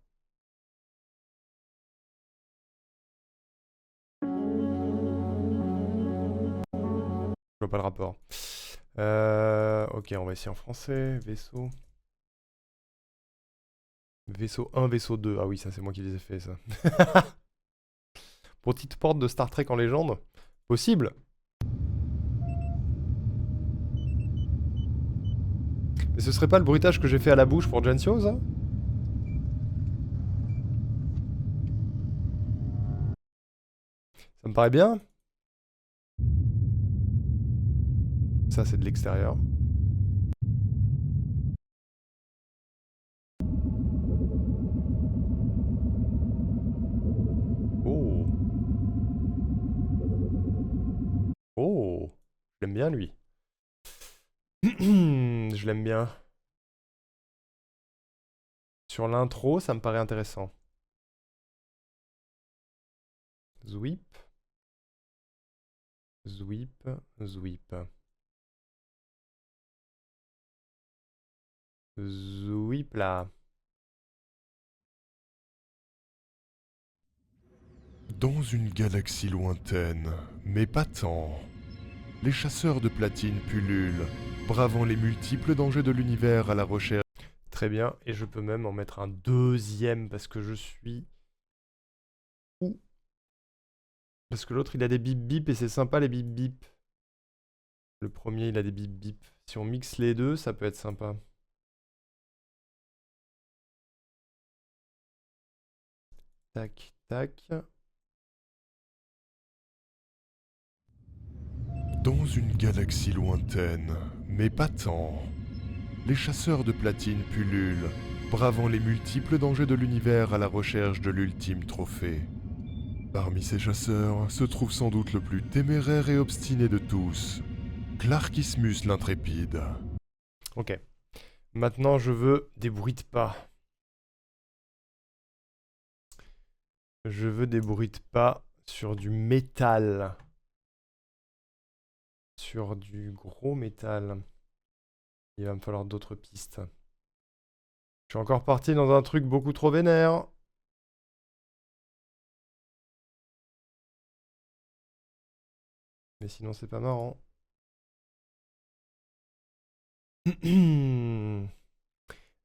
Je vois pas le rapport. Ok, on va essayer en français. Vaisseau. Vaisseau 1, vaisseau 2. Ah oui, ça c'est moi qui les ai fait ça. Petite porte de Star Trek en légende. Possible. Mais ce serait pas le bruitage que j'ai fait à la bouche pour Gensio, ça? Ça me paraît bien. Ça, c'est de l'extérieur. Oh. Oh. Je l'aime bien, lui. Je l'aime bien. Sur l'intro, ça me paraît intéressant. Zwip. Zwip. Zwip. Zwip là.
Dans une galaxie lointaine, mais pas tant, les chasseurs de platine pullulent, bravant les multiples dangers de l'univers à la recherche.
Très bien. Et je peux même en mettre un deuxième parce que je suis... Ouh. Parce que l'autre, il a des bip bip et c'est sympa les bip bip. Le premier, il a des bip bip. Si on mixe les deux, ça peut être sympa. Tac, tac.
Dans une galaxie lointaine, mais pas tant, les chasseurs de platine pullulent, bravant les multiples dangers de l'univers à la recherche de l'ultime trophée. Parmi ces chasseurs se trouve sans doute le plus téméraire et obstiné de tous, Clarkismus l'intrépide.
Ok. Maintenant, je veux des bruits de pas. Je veux des bruits de pas sur du métal. Sur du gros métal. Il va me falloir d'autres pistes. Je suis encore parti dans un truc beaucoup trop vénère. Mais sinon, c'est pas marrant.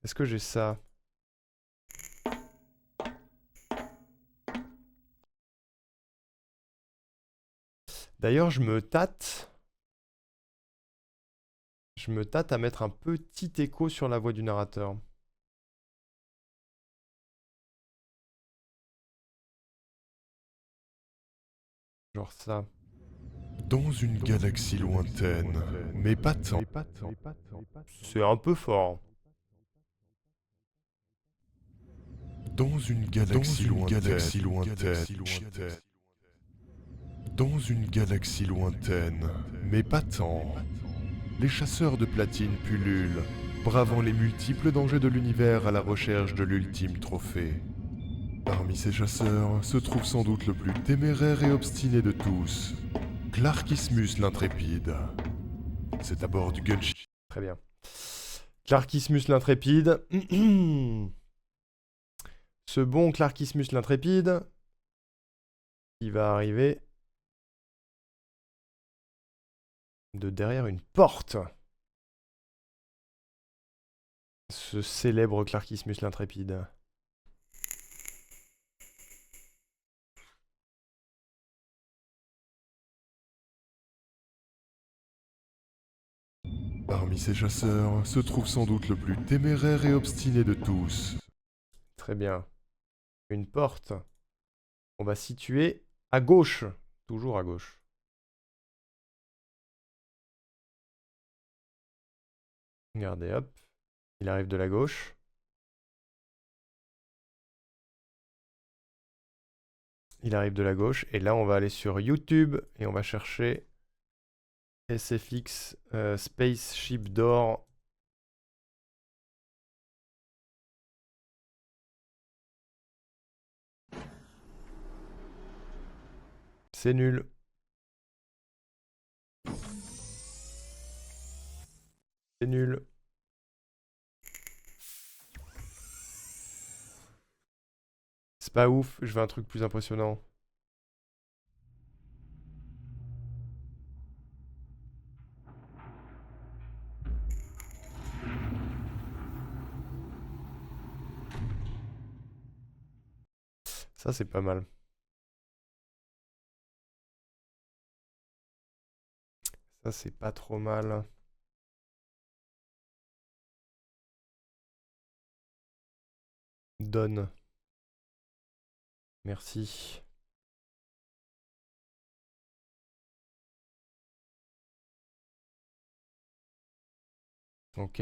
Est-ce que j'ai ça? D'ailleurs, je me tâte. Je me tâte à mettre un petit écho sur la voix du narrateur. Genre ça.
Dans une galaxie lointaine, mais pas tant.
C'est un peu fort.
Dans une galaxie lointaine, dans une galaxie lointaine, mais pas tant, les chasseurs de platine pullulent, bravant les multiples dangers de l'univers à la recherche de l'ultime trophée. Parmi ces chasseurs se trouve sans doute le plus téméraire et obstiné de tous, Clarkismus l'intrépide. C'est à bord du gunship.
Très bien. Clarkismus l'intrépide. Ce bon Clarkismus l'intrépide, il va arriver de derrière une porte. Ce célèbre Clarkismus l'intrépide.
Parmi ces chasseurs se trouve sans doute le plus téméraire et obstiné de tous.
Très bien. Une porte. On va situer à gauche. Toujours à gauche. Regardez, hop. Il arrive de la gauche. Il arrive de la gauche. Et là, on va aller sur YouTube et on va chercher SFX Spaceship Door. C'est nul. pas ouf, je veux un truc plus impressionnant. Ça, c'est pas mal. Ça, c'est pas trop mal. Donne. Merci. Ok.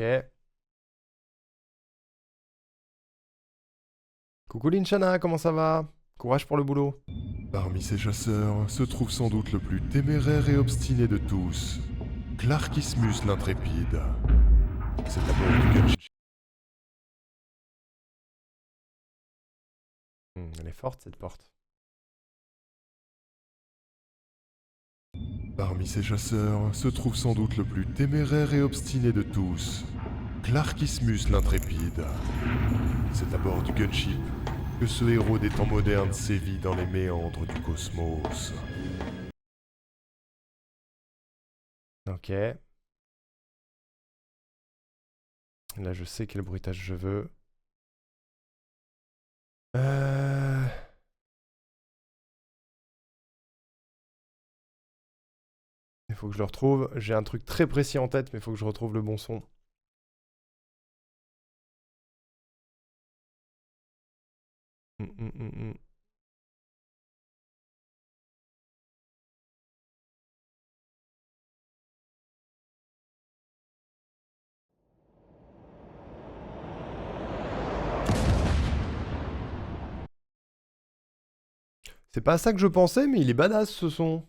Coucou Linchana, comment ça va? Courage pour le boulot.
Parmi ces chasseurs se trouve sans doute le plus téméraire et obstiné de tous, Clarkismus l'intrépide. C'est d'abord du gunship.
Elle est forte cette porte.
Parmi ces chasseurs se trouve sans doute le plus téméraire et obstiné de tous, Clarkismus l'intrépide. C'est à bord du gunship que ce héros des temps modernes sévit dans les méandres du cosmos.
Ok. Là, je sais quel bruitage je veux. Il faut que je le retrouve. J'ai un truc très précis en tête, mais il faut que je retrouve le bon son. Hum. C'est pas à ça que je pensais, mais il est badass ce son.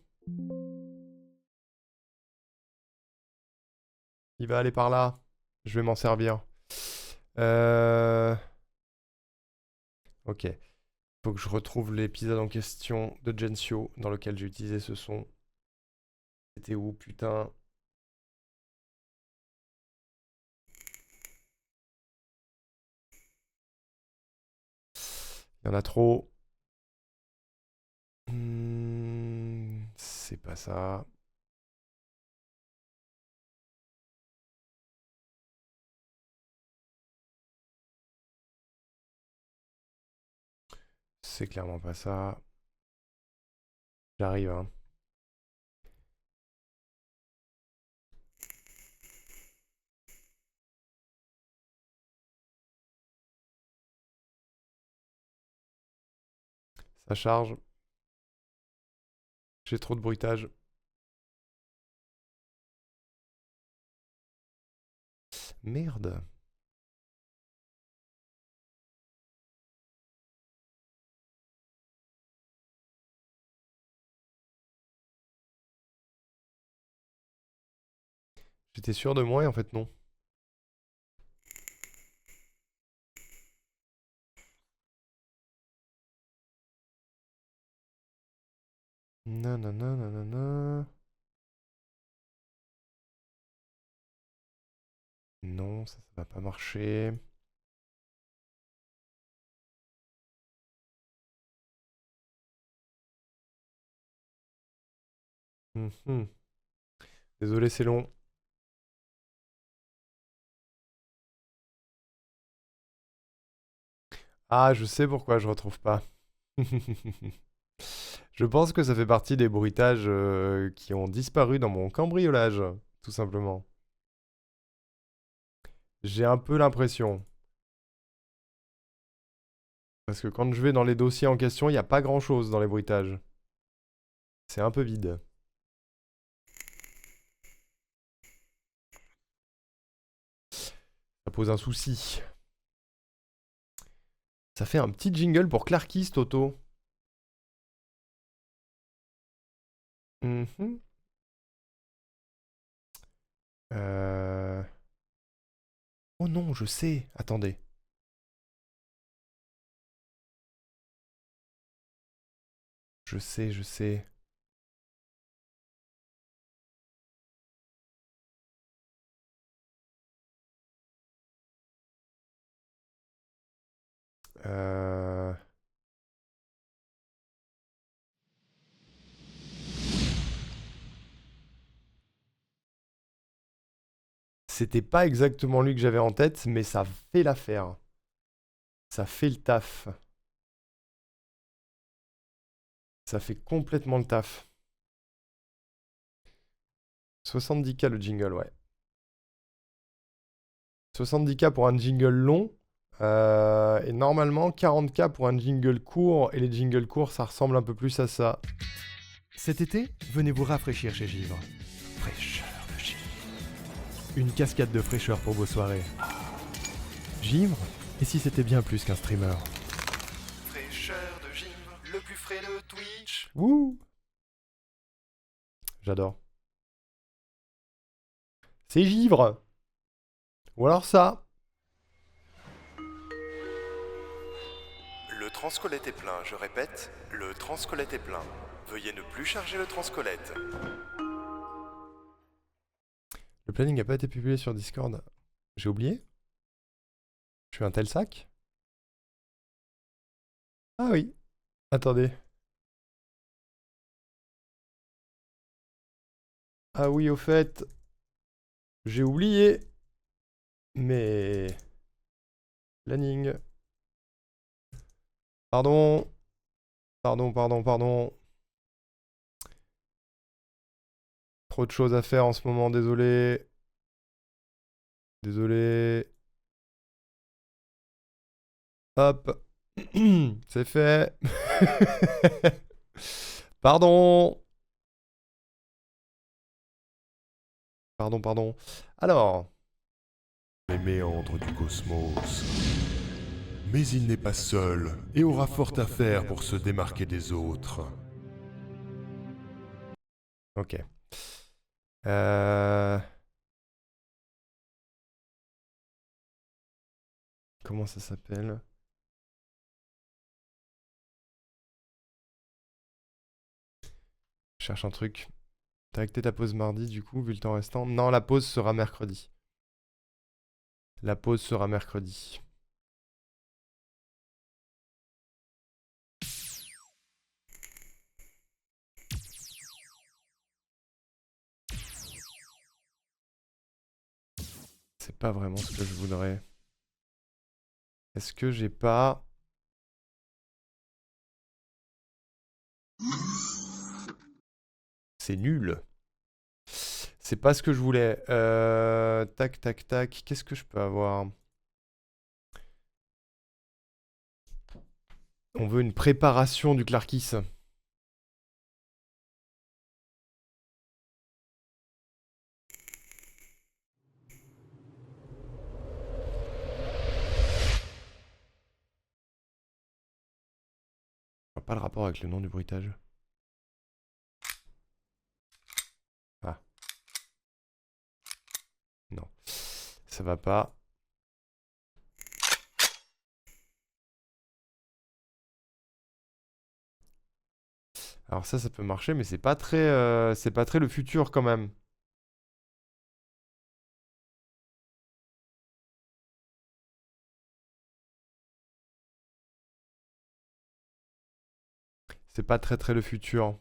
Il va aller par là. Je vais m'en servir. Ok. Faut que je retrouve l'épisode en question de Gensio dans lequel j'ai utilisé ce son. C'était où, putain? Il y en a trop. C'est pas ça. C'est clairement pas ça. J'arrive, hein. Ça charge. J'ai trop de bruitage. Merde. J'étais sûr de moi et en fait non. Nanana, nanana. Non, ça va pas marcher. Mhm. Désolé, c'est long. Ah, je sais pourquoi je retrouve pas. Je pense que ça fait partie des bruitages qui ont disparu dans mon cambriolage, tout simplement. J'ai un peu l'impression. Parce que quand je vais dans les dossiers en question, il n'y a pas grand-chose dans les bruitages. C'est un peu vide. Ça pose un souci. Ça fait un petit jingle pour Clarkis, Toto. Mhm. Euh... Oh non, je sais. Attendez. Je sais, je sais. Euh... C'était pas exactement lui que j'avais en tête, mais ça fait l'affaire. Ça fait le taf. Ça fait complètement le taf. 70K le jingle, ouais. 70K pour un jingle long. Et normalement, 40K pour un jingle court. Et les jingles courts, ça ressemble un peu plus à ça.
Cet été, venez vous rafraîchir chez Givre. Fraîcheur de Givre. Une cascade de fraîcheur pour vos soirées. Givre, et si c'était bien plus qu'un streamer?
Fraîcheur de Givre, le plus frais de Twitch.
Wouh! J'adore. C'est Givre! Ou alors ça.
Le transcolette est plein, je répète, le transcolette est plein. Veuillez ne plus charger le transcolette.
Le planning n'a pas été publié sur Discord. J'ai oublié? Je suis un tel sac? Ah oui. Attendez. Ah oui, au fait. J'ai oublié. Mais... Planning. Pardon. Pardon. Trop de choses à faire en ce moment, désolé. Désolé. Hop. C'est fait. Pardon. Pardon. Alors.
Les méandres du cosmos. Mais il n'est pas seul et aura fort à faire pour se démarquer des autres.
Ok. Comment ça s'appelle? Je cherche un truc. T'as acté ta pause mardi du coup, vu le temps restant? Non, la pause sera mercredi. La pause sera mercredi. C'est pas vraiment ce que je voudrais. Est-ce que j'ai pas... C'est nul. C'est pas ce que je voulais. Tac. Qu'est-ce que je peux avoir? On veut une préparation du Clarkis. Je vois pas le rapport avec le nom du bruitage. Ah. Non. Ça va pas. Alors ça peut marcher, mais c'est pas très le futur quand même. C'est pas très le futur.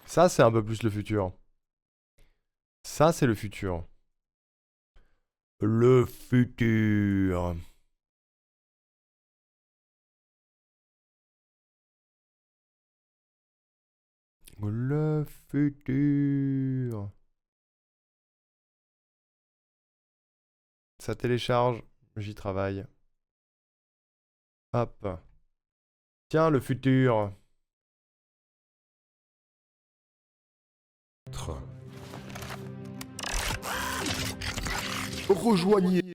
Ça, c'est un peu plus le futur. Ça, c'est le futur. Le futur. Le futur. Ça télécharge, j'y travaille. Hop. Tiens, le futur.
Rejoignez.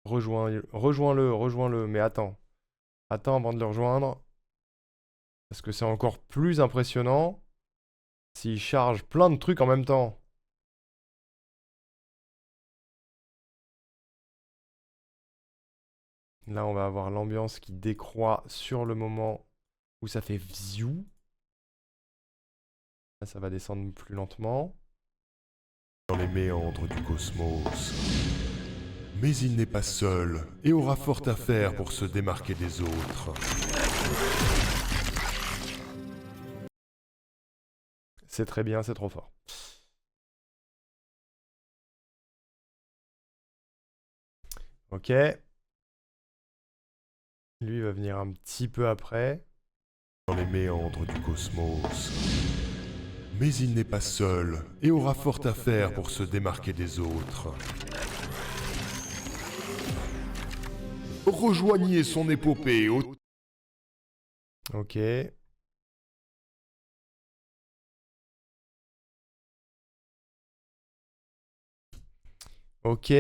Rejoins-le. Mais attends. Attends avant de le rejoindre. Parce que c'est encore plus impressionnant s'il charge plein de trucs en même temps. Là, on va avoir l'ambiance qui décroît sur le moment où ça fait vziou. Là, ça va descendre plus lentement.
Dans les méandres du cosmos. Mais il n'est pas seul et aura fort à faire pour se démarquer des autres.
C'est très bien, c'est trop fort. Ok. Lui va venir un petit peu après.
Dans les méandres du cosmos. Mais il n'est pas seul et aura fort à faire pour se démarquer des autres. Rejoignez son épopée au...
Ok. Ok.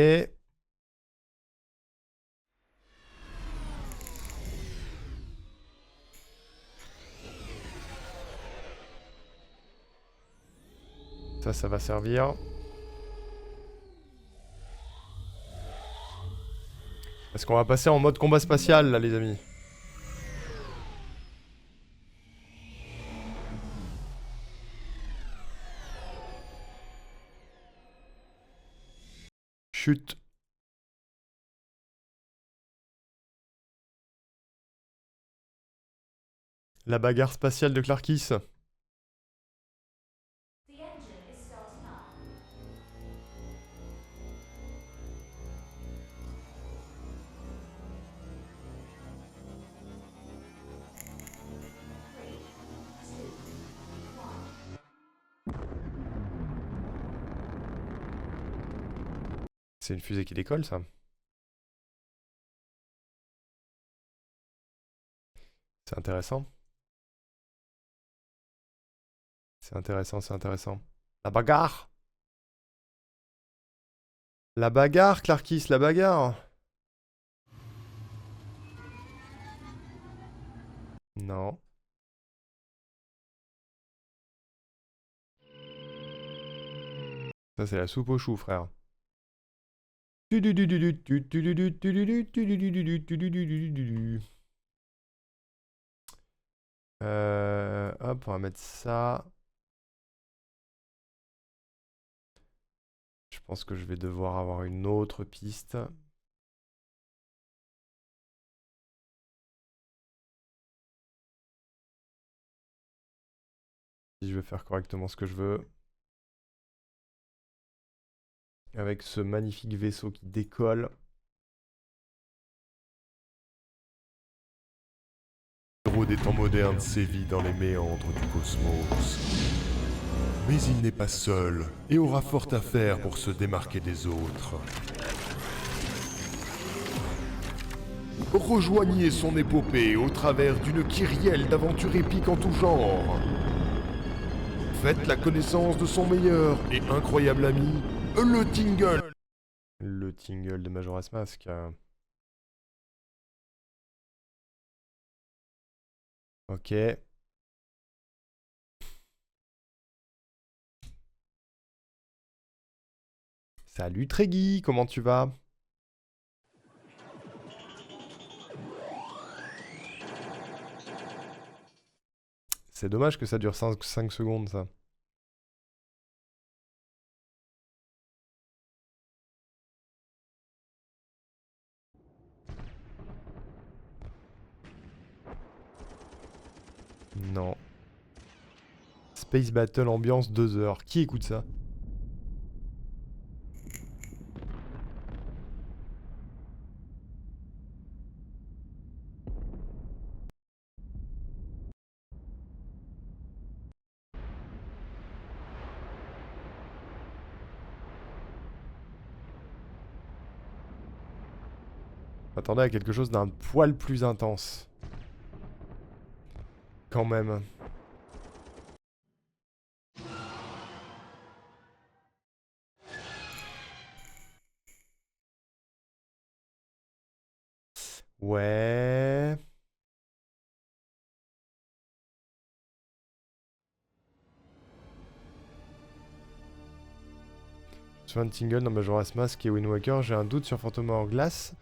Ça va servir. Parce qu'on va passer en mode combat spatial, là, les amis. Chut. La bagarre spatiale de Clarkis. C'est une fusée qui décolle, ça. C'est intéressant. C'est intéressant, c'est intéressant. La bagarre! La bagarre, Clarkis, la bagarre! Non. Ça, c'est la soupe aux choux, frère. Hop, on va mettre ça. Je pense que je vais devoir avoir une autre piste. Si je veux faire correctement ce que je veux. Avec ce magnifique vaisseau qui décolle.
Le héros des temps modernes sévit dans les méandres du cosmos. Mais il n'est pas seul et aura fort à faire pour se démarquer des autres. Rejoignez son épopée au travers d'une kyrielle d'aventures épiques en tout genre. Faites la connaissance de son meilleur et incroyable ami, le Tingle.
Le Tingle de Majora's Mask. Ok. Salut Treggy, comment tu vas? C'est dommage que ça dure 5 secondes, ça. Non. Space Battle ambiance 2 heures. Qui écoute ça? Attendez à quelque chose d'un poil plus intense. Quand même. Ouais. Sur un Tingle dans Majora's Mask et Wind Waker, j'ai un doute sur Phantom Hourglass.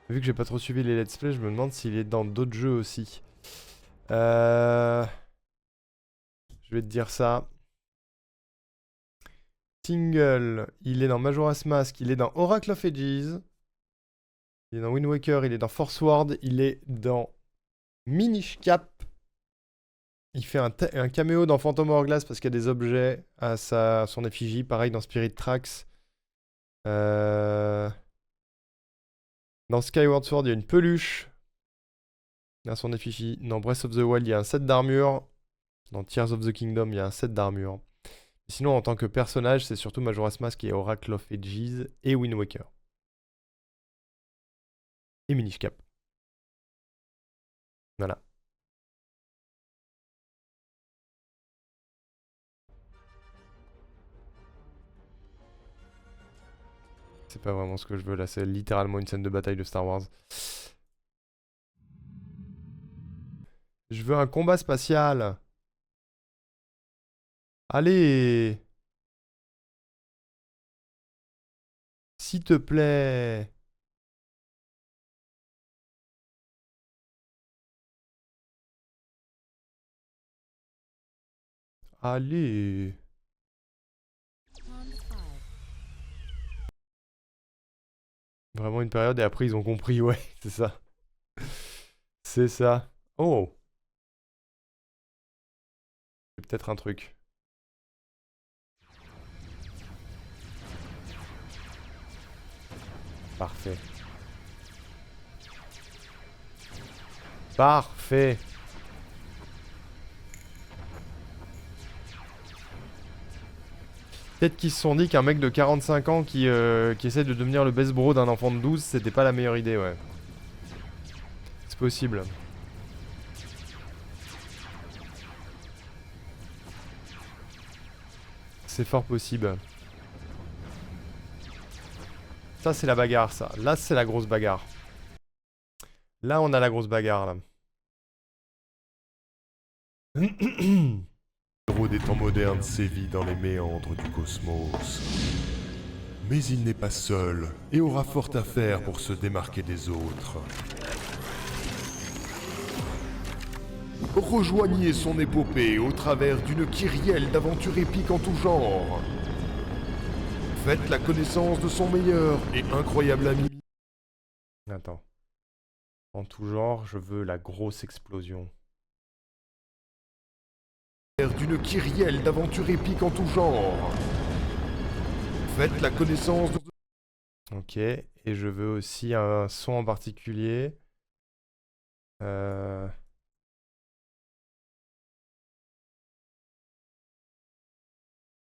Vu que j'ai pas trop suivi les let's play, je me demande s'il est dans d'autres jeux aussi. Je vais te dire ça. Tingle, il est dans Majora's Mask, il est dans Oracle of Ages. Il est dans Wind Waker, il est dans Force World, il est dans Minish Cap. Il fait un caméo dans Phantom Hourglass parce qu'il y a des objets à son effigie. Pareil dans Spirit Tracks. Dans Skyward Sword, il y a une peluche à son effigie. Dans Breath of the Wild, il y a un set d'armure. Dans Tears of the Kingdom, il y a un set d'armure. Sinon, en tant que personnage, c'est surtout Majora's Mask et Oracle of Ages et Wind Waker. Et Minish Cap. Voilà. C'est pas vraiment ce que je veux là, c'est littéralement une scène de bataille de Star Wars. Je veux un combat spatial. Allez! S'il te plaît. Allez. Vraiment une période et après ils ont compris, ouais, c'est ça. C'est ça. Oh. C'est peut-être un truc. Parfait. Parfait. Peut-être qu'ils se sont dit qu'un mec de 45 ans qui essaie de devenir le best bro d'un enfant de 12, c'était pas la meilleure idée, ouais. C'est possible. C'est fort possible. Ça, c'est la bagarre, ça. Là, c'est la grosse bagarre. Là, on a la grosse bagarre, là.
Le héros des temps modernes sévit dans les méandres du cosmos. Mais il n'est pas seul et aura fort à faire pour se démarquer des autres. Rejoignez son épopée au travers d'une kyrielle d'aventures épiques en tout genre. Faites la connaissance de son meilleur et incroyable ami.
Attends. En tout genre, je veux la grosse explosion.
D'une kyrielle d'aventures épiques en tout genre. Faites la connaissance de...
Ok. Et je veux aussi un son en particulier.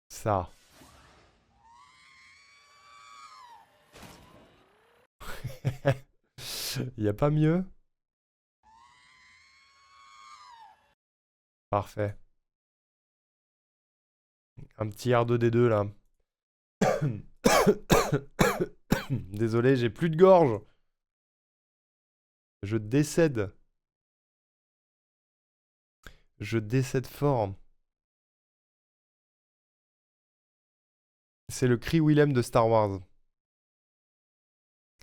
Ça. Y a pas mieux? Parfait. Un petit R2D2 là. Désolé, j'ai plus de gorge. Je décède. Je décède fort. C'est le cri Willem de Star Wars.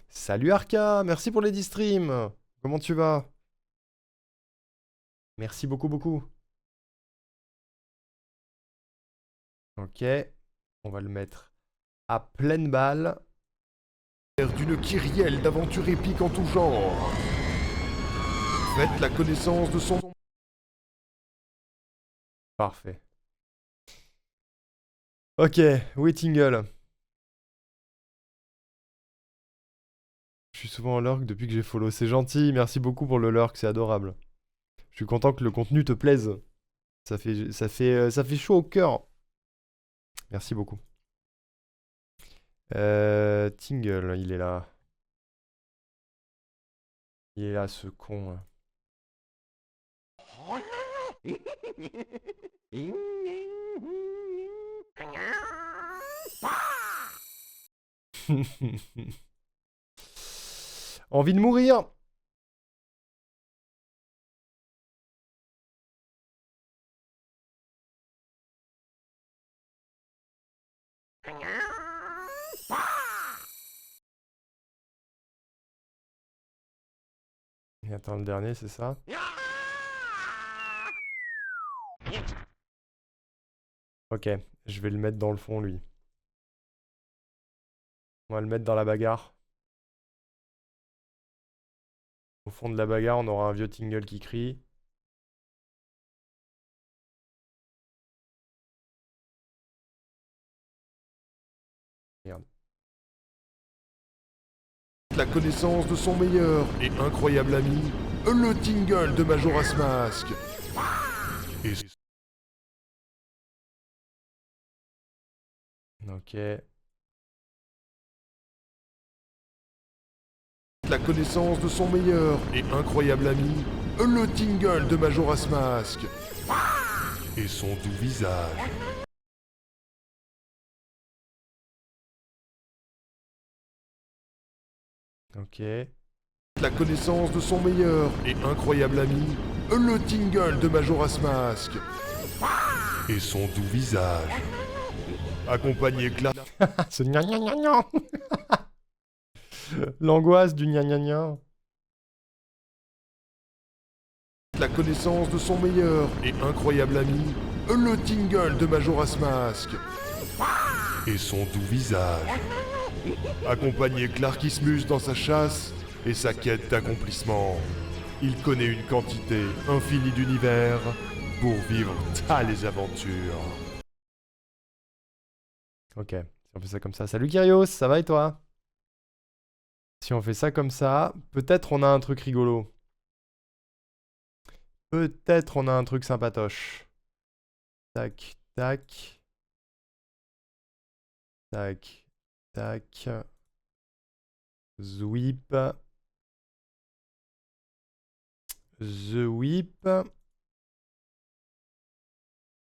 Salut Arca, merci pour les 10 streams. Comment tu vas? Merci beaucoup, beaucoup. Ok, on va le mettre à pleine balle.
D'une kyrielle d'aventures épiques en tout genre. Faites la connaissance de son...
Parfait. Ok, oui Tingle. Je suis souvent en lurk depuis que j'ai follow. C'est gentil, merci beaucoup pour le lurk, c'est adorable. Je suis content que le contenu te plaise. Ça fait chaud au cœur. Merci beaucoup. Tingle, il est là. Il est là, ce con. Là. Envie de mourir. Et attends, le dernier, c'est ça? Ok, je vais le mettre dans le fond, lui. On va le mettre dans la bagarre. Au fond de la bagarre, on aura un vieux Tingle qui crie.
la connaissance de son meilleur et incroyable ami, le Tingle de Majora's Mask. Et
Ok.
la connaissance de son meilleur et incroyable ami, le Tingle de Majora's Mask. Et son doux visage.
Ok.
La connaissance de son meilleur et incroyable ami, le Tingle de Majora's Mask. Et son doux visage. Accompagné Clark.
Ce gna gna gna gna. L'angoisse du gna gna gna.
La connaissance de son meilleur et incroyable ami, le Tingle de Majora's Mask. Et son doux visage. Accompagné Clarkismus dans sa chasse et sa quête d'accomplissement. Il connaît une quantité infinie d'univers pour vivre tales aventures.
Ok, si on fait ça comme ça. Salut Kyrios, ça va et toi? Si on fait ça comme ça, peut-être on a un truc rigolo. Peut-être on a un truc sympatoche. Tac, tac. Tac, tac. Zwip. The Whip.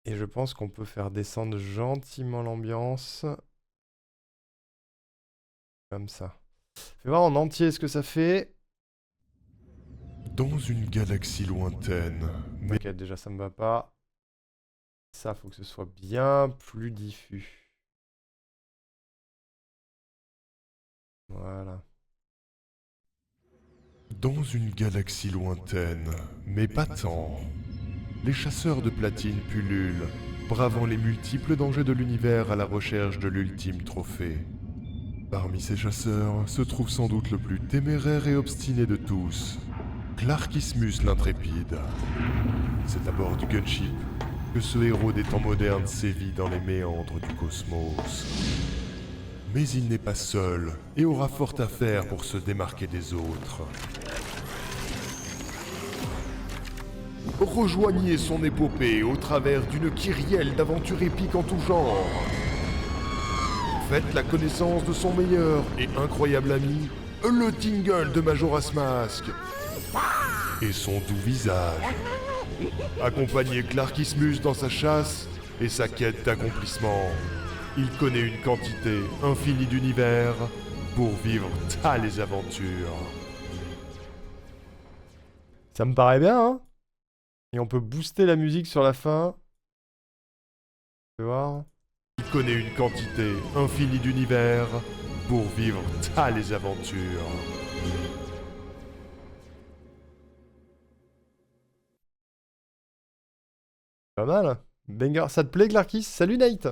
Et je pense qu'on peut faire descendre gentiment l'ambiance. Comme ça. Fais voir en entier ce que ça fait.
Dans une galaxie lointaine, mais
Ok, déjà ça me va pas. Ça, faut que ce soit bien plus diffus. Voilà.
dans une galaxie lointaine, mais pas tant, les chasseurs de platine pullulent, bravant les multiples dangers de l'univers à la recherche de l'ultime trophée. Parmi ces chasseurs se trouve sans doute le plus téméraire et obstiné de tous, Clarkismus l'intrépide. C'est à bord du gunship que ce héros des temps modernes sévit dans les méandres du cosmos. Mais il n'est pas seul et aura fort à faire pour se démarquer des autres. Rejoignez son épopée au travers d'une kyrielle d'aventures épiques en tout genre. Faites la connaissance de son meilleur et incroyable ami, le Tingle de Majora's Mask. Et son doux visage. Accompagnez Clarkismus dans sa chasse et sa quête d'accomplissement. Il connaît une quantité infinie d'univers pour vivre tales aventures.
Ça me paraît bien, hein? Et on peut booster la musique sur la fin. Tu voir.
Il connaît une quantité infinie d'univers pour vivre tales aventures.
Pas mal. Banger. Ça te plaît, Clarkis? Salut, Nate.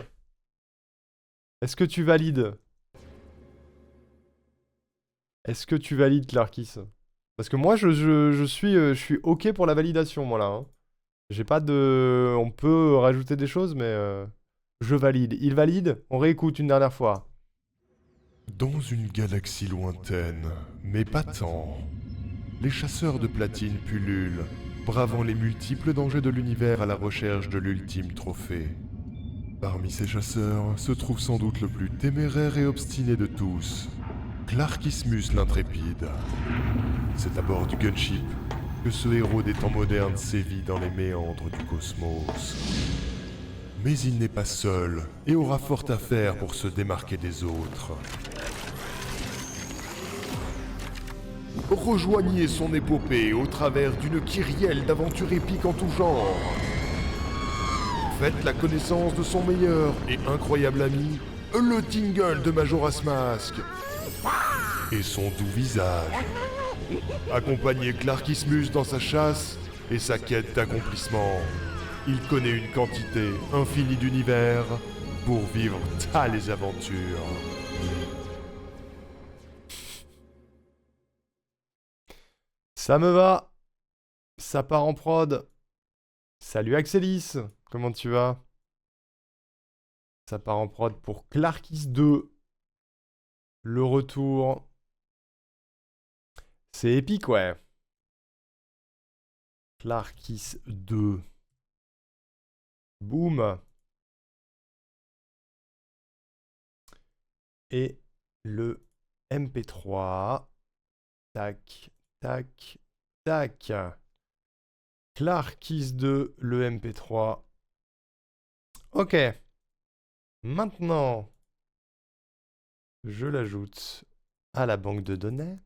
Est-ce que tu valides? Est-ce que tu valides, Clarkis? Parce que moi, je suis OK pour la validation, moi, là. Hein. J'ai pas de... On peut rajouter des choses, mais... Je valide. Il valide? On réécoute une dernière fois.
Dans une galaxie lointaine, mais pas tant, les chasseurs de platine pullulent, bravant les multiples dangers de l'univers à la recherche de l'ultime trophée. Parmi ces chasseurs se trouve sans doute le plus téméraire et obstiné de tous, Clarkismus l'intrépide. C'est à bord du gunship que ce héros des temps modernes sévit dans les méandres du cosmos. Mais il n'est pas seul et aura fort à faire pour se démarquer des autres. Rejoignez son épopée au travers d'une kyrielle d'aventures épiques en tout genre. Faites la connaissance de son meilleur et incroyable ami, le Tingle de Majora's Mask. Et son doux visage. Accompagnez Clarkismus dans sa chasse et sa quête d'accomplissement. Il connaît une quantité infinie d'univers pour vivre tales aventures.
Ça me va. Ça part en prod. Salut Axelis. Comment tu vas? Ça part en prod pour Clarkis 2. Le retour C'est épique, ouais. Clarkis 2. Boum. Et le MP3. Tac, tac, tac. Clarkis 2, le MP3. Ok. Maintenant, je l'ajoute à la banque de données.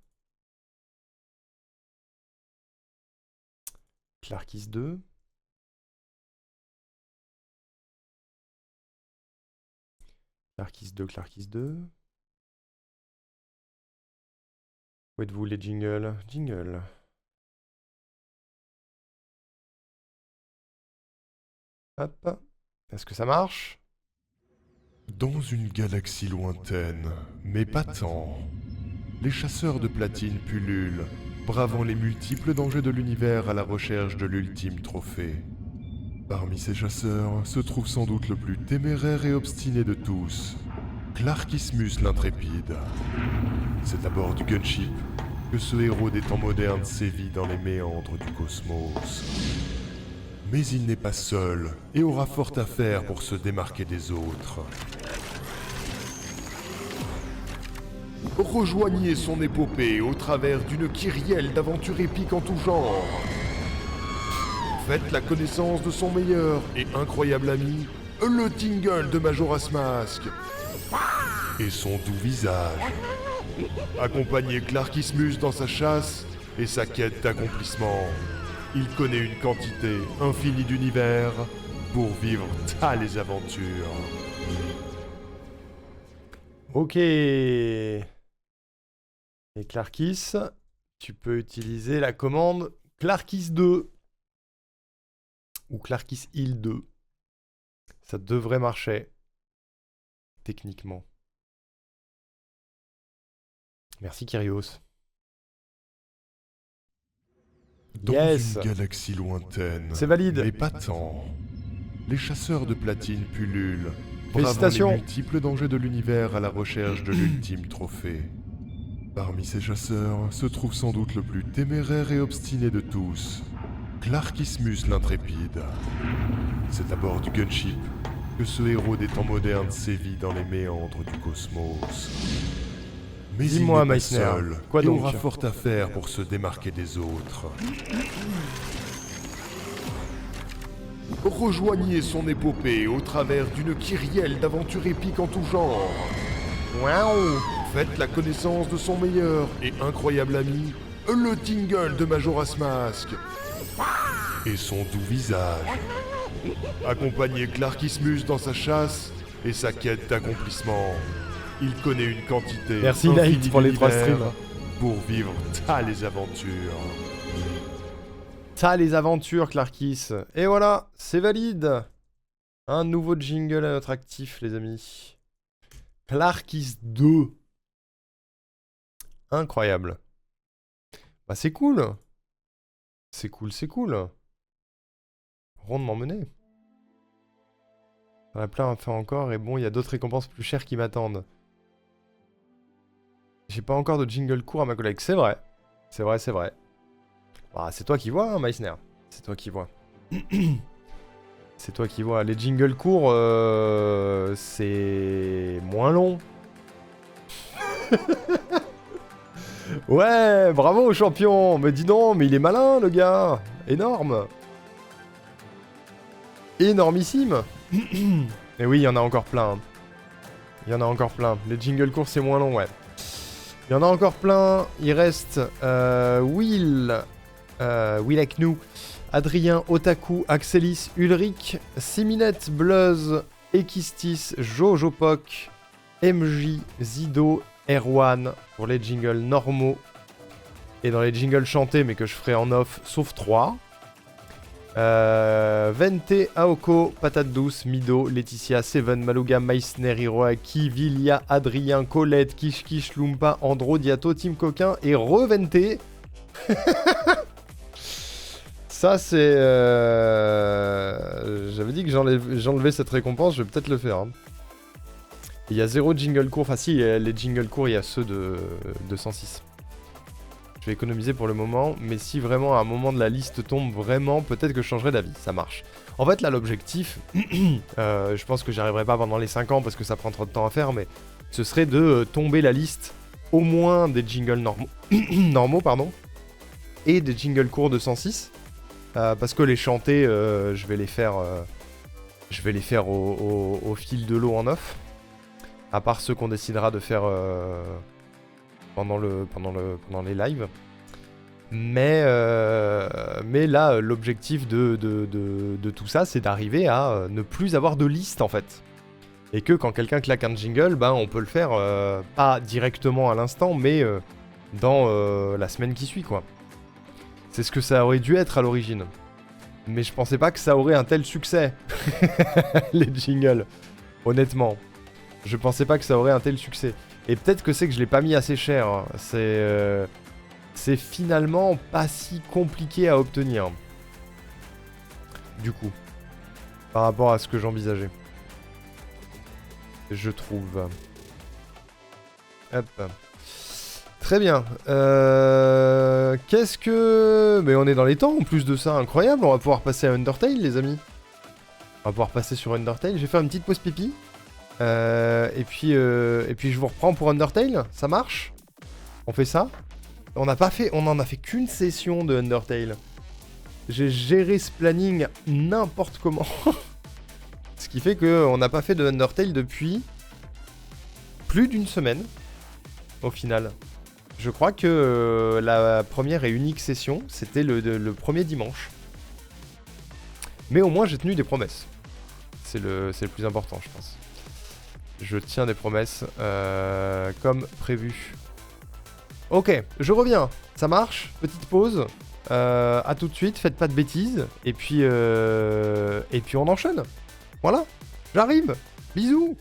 Clarkis 2. Clarkis 2, Clarkis 2. Où êtes-vous les jingles? Jingle. Hop. Est-ce que ça marche?
Dans une galaxie lointaine, mais pas tant, les chasseurs de platine pullulent, bravant les multiples dangers de l'univers à la recherche de l'ultime trophée. Parmi ces chasseurs se trouve sans doute le plus téméraire et obstiné de tous, Clarkismus l'intrépide. C'est à bord du gunship que ce héros des temps modernes sévit dans les méandres du cosmos. Mais il n'est pas seul et aura fort à faire pour se démarquer des autres. Rejoignez son épopée au travers d'une kyrielle d'aventures épiques en tout genre. Faites la connaissance de son meilleur et incroyable ami, le Tingle de Majora's Mask, et son doux visage. Accompagnez Clarkismus dans sa chasse et sa quête d'accomplissement. Il connaît une quantité infinie d'univers pour vivre tales aventures.
Ok. Et Clarkis, tu peux utiliser la commande Clarkis 2. Ou Clarkis Hill 2. Ça devrait marcher. Techniquement. Merci Kyrios.
Dans
Yes.
une galaxie lointaine,
C'est valide.
mais pas tant, les chasseurs de platine pullulent, bravant les
Félicitations.
multiples dangers de l'univers à la recherche de l'ultime trophée. Parmi ces chasseurs se trouve sans doute le plus téméraire et obstiné de tous, Clarkismus l'intrépide. C'est à bord du gunship que ce héros des temps modernes sévit dans les méandres du cosmos. Mais il
Dis-moi,
n'est pas
Meissner,
seul
quoi
et
donc?
aura fort à faire pour se démarquer des autres. Rejoignez son épopée au travers d'une kyrielle d'aventures épiques en tout genre.
Waouh.
Faites la connaissance de son meilleur et incroyable ami, le Tingle de Majora's Mask, et son doux visage. Accompagnez Clarkismus dans sa chasse et sa quête d'accomplissement. Il connaît une quantité
Merci,
infinie
Light, pour les 3
d'univers
streams.
pour vivre tales aventures.
Ça, les aventures, Clarkis. Et voilà, c'est valide. Un nouveau jingle à notre actif, les amis. Clarkis 2. Incroyable. Bah, c'est cool. C'est cool, c'est cool. Rondement mené. On a plein à faire encore, et bon, il y a d'autres récompenses plus chères qui m'attendent. J'ai pas encore de jingle court à ma collègue, c'est vrai. C'est vrai, c'est vrai. Ah, c'est toi qui vois, hein, Meissner. C'est toi qui vois. C'est toi qui vois. Les jingles courts, c'est moins long. Ouais, bravo champion. Mais dis donc, mais il est malin le gars. Énorme. Énormissime. Et oui, il y en a encore plein. Hein. Il y en a encore plein. Les jingles courts, c'est moins long, ouais. Il y en a encore plein. Il reste Will Aknou, Adrien, Otaku, Axelis, Ulrich, Siminette, Bluzz, Ekistis, Jojo Poc, MJ, Zido, Erwan pour les jingles normaux et dans les jingles chantés mais que je ferai en off sauf 3. Vente, Aoko, Patate Douce, Mido, Laetitia, Seven, Maluga, Meissner, Hiroaki, Vilia, Adrien, Colette, Kish Kish, Lumpa, Andro, Diato, Team Coquin et Revente. Ça c'est... J'avais dit que j'enlevais cette récompense, je vais peut-être le faire. Hein. Il y a 0 jingle court, enfin si, les jingles courts, il y a ceux de 106. Je Je vais économiser pour le moment, mais si vraiment à un moment de la liste tombe vraiment, peut-être que je changerai d'avis, ça marche. En fait là l'objectif, je pense que j'y arriverai pas pendant les 5 ans parce que ça prend trop de temps à faire, mais ce serait de tomber la liste au moins des jingles normaux pardon, et des jingles courts de 106, parce que les chanter, je vais les faire au fil de l'eau en off, à part ceux qu'on décidera de faire... pendant les lives. Mais là, l'objectif de tout ça, c'est d'arriver à ne plus avoir de liste, en fait. Et que quand quelqu'un claque un jingle, ben, on peut le faire, pas directement à l'instant, mais dans la semaine qui suit, quoi. C'est ce que ça aurait dû être à l'origine. Mais je pensais pas que ça aurait un tel succès, les jingles. Honnêtement. Je pensais pas que ça aurait un tel succès. Et peut-être que c'est que je l'ai pas mis assez cher. Hein. C'est finalement pas si compliqué à obtenir. Du coup. Par rapport à ce que j'envisageais. Je trouve. Hop. Très bien. Qu'est-ce que... Mais on est dans les temps en plus de ça. Incroyable. On va pouvoir passer à Undertale, les amis. On va pouvoir passer sur Undertale. Je vais faire une petite pause pipi. Et puis je vous reprends pour Undertale, ça marche? On fait ça? On en a fait qu'une session de Undertale. J'ai géré ce planning n'importe comment. Ce qui fait qu'on n'a pas fait de Undertale depuis plus d'une semaine, au final. Je crois que la première et unique session, c'était le premier dimanche. Mais au moins j'ai tenu des promesses. C'est le plus important, je pense. Je tiens des promesses, comme prévu. Ok, je reviens. Ça marche. Petite pause. À tout de suite. Faites pas de bêtises. Et puis on enchaîne. Voilà. J'arrive. Bisous.